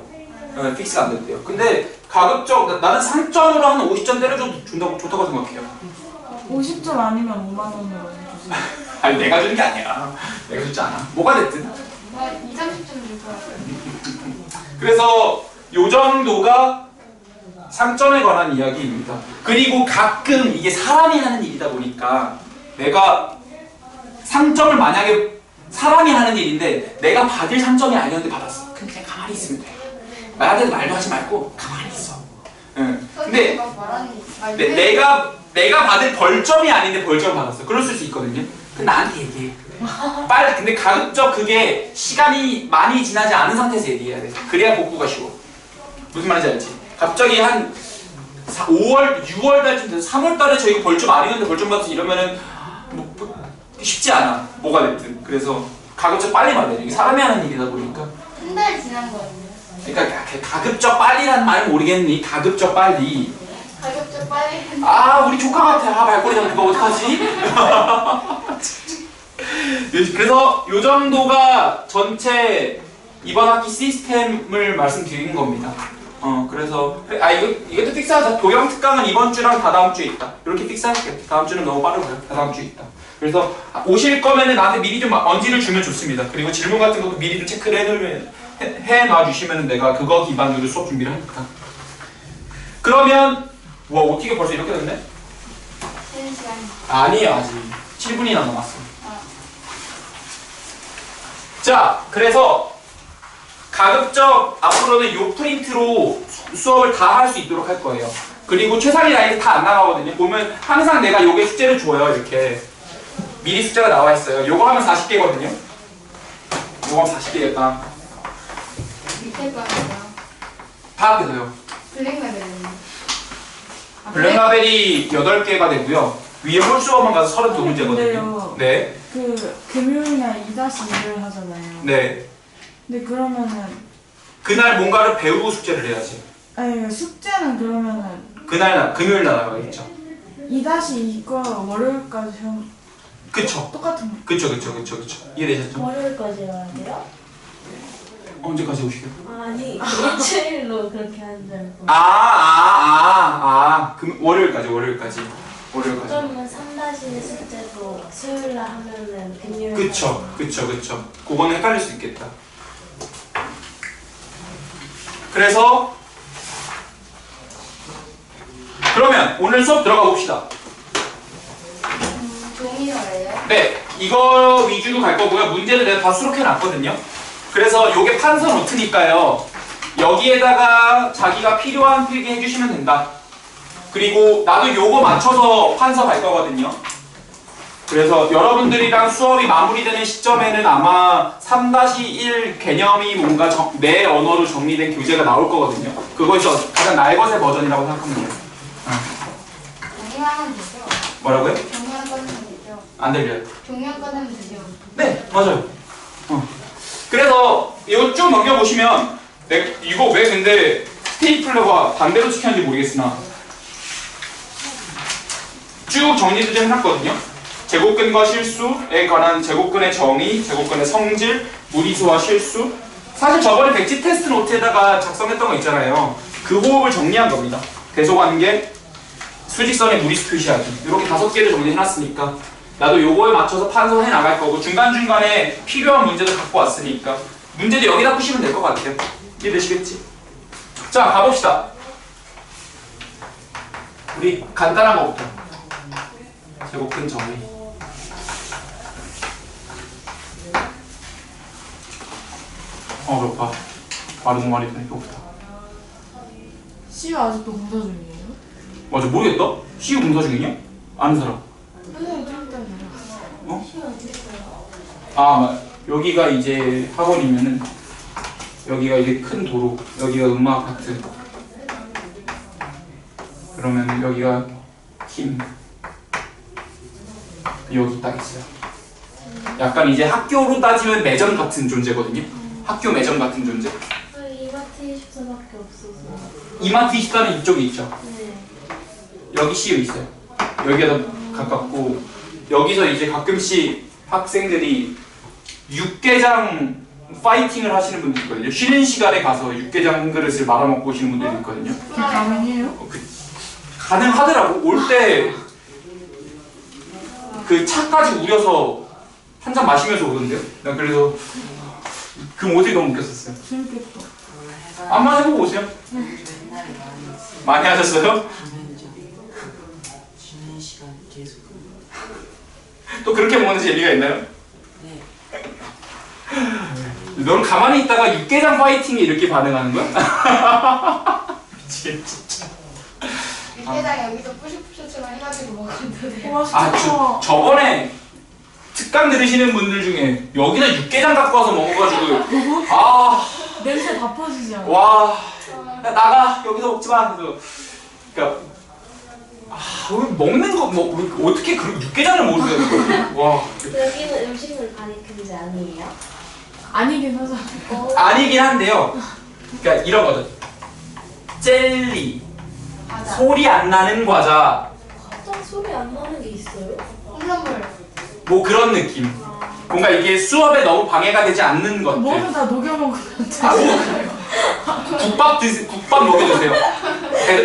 A: 픽스가 안 됐대요. 근데 가급적 나는 상점으로 한 50점 때려줘도 좋다고 생각해요.
D: 50점 아니면 5만 원으로 주세요.
A: 아니 내가 주는 게 아니야. 내가 주지 않아. 뭐가 됐든.
B: 2, 30점 줄 거라고요.
A: 그래서 요 정도가 상점에 관한 이야기입니다. 그리고 가끔 이게 사람이 하는 일이다 보니까 내가 상점을 만약에 사람이 하는 일인데 내가 받을 상점이 아니었는데 받았어. 그냥 가만히 있으면 돼. 말하는 말도 하지 말고 가만히 있어. 응. 근데
B: 막 말하는 말
A: 내가 받을 벌점이 아닌데 벌점 받았어. 그럴 수 있거든요. 근데 나한테 얘기해. 빨리. 근데 가급적 그게 시간이 많이 지나지 않은 상태에서 얘기해야 돼. 그래야 복구가 쉬워. 무슨 말인지 알지? 갑자기 한 5월, 6월 달쯤 돼서 3월 달에 저희가 벌점 아니었는데 벌점 받아서 이러면은 쉽지 않아. 뭐가 됐든. 그래서 가급적 빨리 말해야 돼. 이게 사람이 하는 일이다 보니까.
B: 한 달 지난 거예요.
A: 그러니까 가급적 빨리라는 말은 모르겠니? 가급적 빨리.
B: 가급적 빨리.
A: 아, 우리 조카 같아. 아, 말꼬리 잡는 거 어떡하지? 그래서 요 정도가 전체 이번 학기 시스템을 말씀드린 겁니다. 그래서 이것도 픽스하자. 도형 특강은 이번 주랑 다다음 주에 있다. 이렇게 픽스할게요. 다음 주는 너무 빠르고요. 다다음 주에 있다. 그래서 오실 거면은 나한테 미리 좀 언지를 주면 좋습니다. 그리고 질문 같은 것도 미리 좀 체크를 해놔 주시면은 내가 그거 기반으로 수업 준비를 하니까. 그러면 와, 어떻게 벌써 이렇게 됐네?
B: 쉬는 시간.
A: 아니에요, 아직 7분이나 남았어.
B: 아.
A: 자, 그래서 가급적 앞으로는 요 프린트로 수업을 다 할 수 있도록 할 거예요. 그리고 최상위 라인이 다 안 나가거든요. 보면 항상 내가 요게 숙제를 줘요. 이렇게 미리 숙제가 나와 있어요. 요거 하면 40개거든요. 요거 하면 40개겠다.
B: 밑에 거는요.
A: 다 합해서요.
B: 블랙라벨은요.
A: 블랙라벨이 8개가 되고요. 위에 홀수어만 가서 32문제거든요.
D: 근데요.
A: 네.
D: 그 금요일날 2-2를 하잖아요.
A: 네.
D: 근데 그러면은
A: 그날 뭔가를 배우고 숙제를 해야지.
D: 아니 숙제는 그러면은
A: 금요일 날 나가겠죠.
D: 2-2거 월요일까지
A: 그쵸.
D: 똑같은 거.
A: 그쵸. 이해되셨죠?
C: 월요일까지 해야 돼요?
A: 언제까지 오시게요?
C: 아니 일주일로 그렇게 하는 줄 알고.
A: 월요일까지.
C: 그러면 3-1 숙제도 수요일날 하면은 금요일.
A: 그쵸. 그거는 헷갈릴 수 있겠다. 그래서 그러면 오늘 수업 들어가 봅시다.
B: 종이어예요?
A: 네, 이거 위주로 갈 거고요. 문제를 내가 다 수록해 놨거든요. 그래서 요게 판서 노트니까요. 여기에다가 자기가 필요한 필기 해주시면 된다. 그리고 나도 요거 맞춰서 판서 갈 거거든요. 그래서 여러분들이랑 수업이 마무리되는 시점에는 아마 3-1 개념이 뭔가 내 언어로 정리된 교재가 나올 거거든요. 그것이 가장 날것의 버전이라고 생각하면 돼요.
B: 종이하면 되죠?
A: 뭐라고요?
B: 종이한 꺼내면 되죠?
A: 안 들려요.
B: 종이한 꺼내면 되죠?
A: 네, 맞아요. 그래서 이거 쭉 넘겨보시면 이거 왜 근데 스테이플러가 반대로 찍혔는지 모르겠으나 쭉 정리도 좀 해놨거든요. 제곱근과 실수에 관한 제곱근의 정의, 제곱근의 성질, 무리수와 실수. 사실 저번에 백지 테스트 노트에다가 작성했던 거 있잖아요. 그 호흡을 정리한 겁니다. 대소관계, 수직선의 무리수 표시하기. 이렇게 5개를 정리해놨으니까 나도 요거에 맞춰서 판서해 나갈 거고 중간중간에 필요한 문제도 갖고 왔으니까 문제도 여기다 푸시면 될 것 같아요. 이해되시겠지? 자, 가봅시다. 우리 간단한 거부터. 제곱근 정의. 배고파. 말이 되네. 배고프다.
D: CU 아직도 공사 중이에요?
A: 맞아, 모르겠다. CU 공사 중이냐? 아는 사람.
D: 선생님 좀 이따 내려.
A: 여기가 이제 학원이면은 여기가 이게 큰 도로, 여기가 음악 아파트. 그러면 여기가 팀. 여기 딱 있어요. 약간 이제 학교로 따지면 매점 같은 존재거든요. 학교 매점 같은 존재.
C: 이마트 24밖에 없어서.
A: 이마트 24는 이쪽에 있죠.
C: 네.
A: 여기 CU 있어요. 여기가 더 가깝고 여기서 이제 가끔씩 학생들이 육개장 파이팅을 하시는 분들 있거든요. 쉬는 시간에 가서 육개장 한 그릇을 말아먹고 오시는 분들이 있거든요.
D: 그게 가능해요?
A: 가능하더라고. 올 때 그 차까지 우려서 한 잔 마시면서 오던데요. 난 그래서 그 모습이 너무 웃겼었어요.
D: 재밌겠다.
A: 한번 해보고 오세요. 많이 하셨어요?
E: 저는 이제 쉬는 시간 계속
A: 또 그렇게 먹는 재미가 있나요?
E: 네.
A: 넌 가만히 있다가 육개장 파이팅에 이렇게 반응하는 거야? 미치겠지 진짜.
B: 육개장 여기서 뿌시뿌시처럼 해가지고 먹었는데.
D: 맛있겠다.
A: 저번에 특강 들으시는 분들 중에 여기다 육개장 갖고 와서 먹어가지고
D: 냄새 다 퍼지지 않아?
A: 와 야, 나가 여기서 먹지 마. 그래서 그러니까 왜 먹는 거 뭐 어떻게 그 육개장을 먹으세요? 와
C: 여기는 음식물 가리키지 아니에요?
D: 아니긴 하죠.
A: 아니긴 한데요. 그러니까 이런 거죠. 젤리
B: 과자.
A: 소리 안 나는 과자
C: 갑자기 소리 안 나는 게 있어요?
B: 홈런물.
A: 뭐 그런 느낌. 뭔가 이게 수업에 너무 방해가 되지 않는 것들.
D: 먹으면 다 녹여 먹으면 돼.
A: 아, 뭐 국밥 먹여주세요.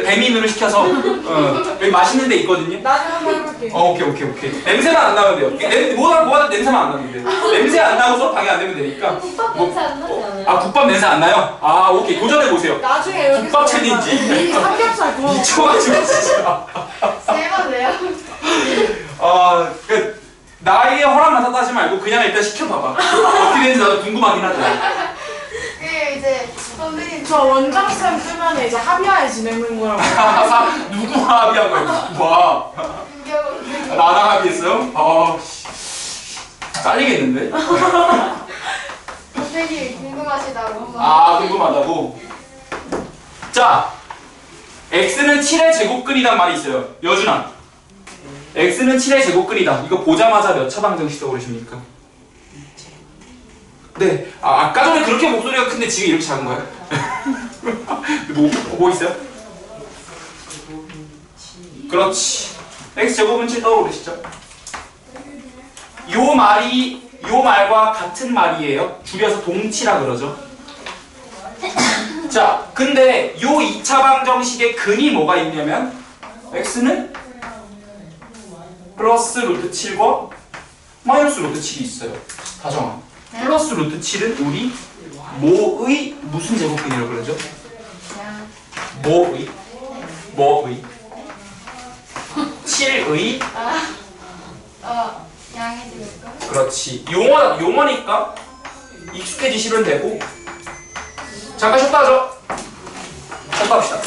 A: 배민으로 시켜서 여기 맛있는 데 있거든요.
D: 나중에 한번 해볼게.
A: 오케이. 냄새만 안 나면 돼요. 뭐가 냄새만 안 나면 돼요. 냄새 안 나고 수업 방해 안 되면 되니까.
C: 국밥 냄새 안 나지 않아요?
A: 아 국밥 냄새 안 나요? 아 오케이 도전해 보세요.
D: 나중에 여기서
A: 국밥 챌린지.
D: 미리 삼겹살 구워.
A: 미쳐가지고 진짜.
B: 세번 왜요?
A: 그 나에게 허락만 하지 말고 그냥 일단 시켜봐봐. 어떻게 되는지 나도 궁금하긴 하다.
B: 그 이제 선배님
D: 저 원장쌤 뜨면 이제 합의하에 진행된 거라고.
A: 누구 합의한 거야? 와.
B: 김경호
A: 나랑 합의했어요? 잘리겠는데?
B: 선배님 궁금하시다고 한번.
A: 궁금하다고? 자, x는 7의 제곱근이란 말이 있어요. 여준아. x는 7의 제곱근이다. 이거 보자마자 몇 차 방정식 떠오르십니까? 네. 아까 전에 그렇게 목소리가 큰데 지금 이렇게 작은 거야? 뭐 있어요? 그렇지. x제곱은 7 떠오르시죠? 요 말과 같은 말이에요. 줄여서 동치라 그러죠. 자, 근데 요 2차 방정식의 근이 뭐가 있냐면 x는 플러스 루트 7과 마이너스 루트 7이 있어요. 다정아. 플러스 루트 7은 우리 뭐의 무슨 제곱근이라고 그러죠?
B: 그냥
A: 뭐의 7의
B: 양의 제곱근.
A: 그렇지. 용어니까 익숙해지시면 되고. 잠깐 쉬었다 하죠. 쉬었다 합시다.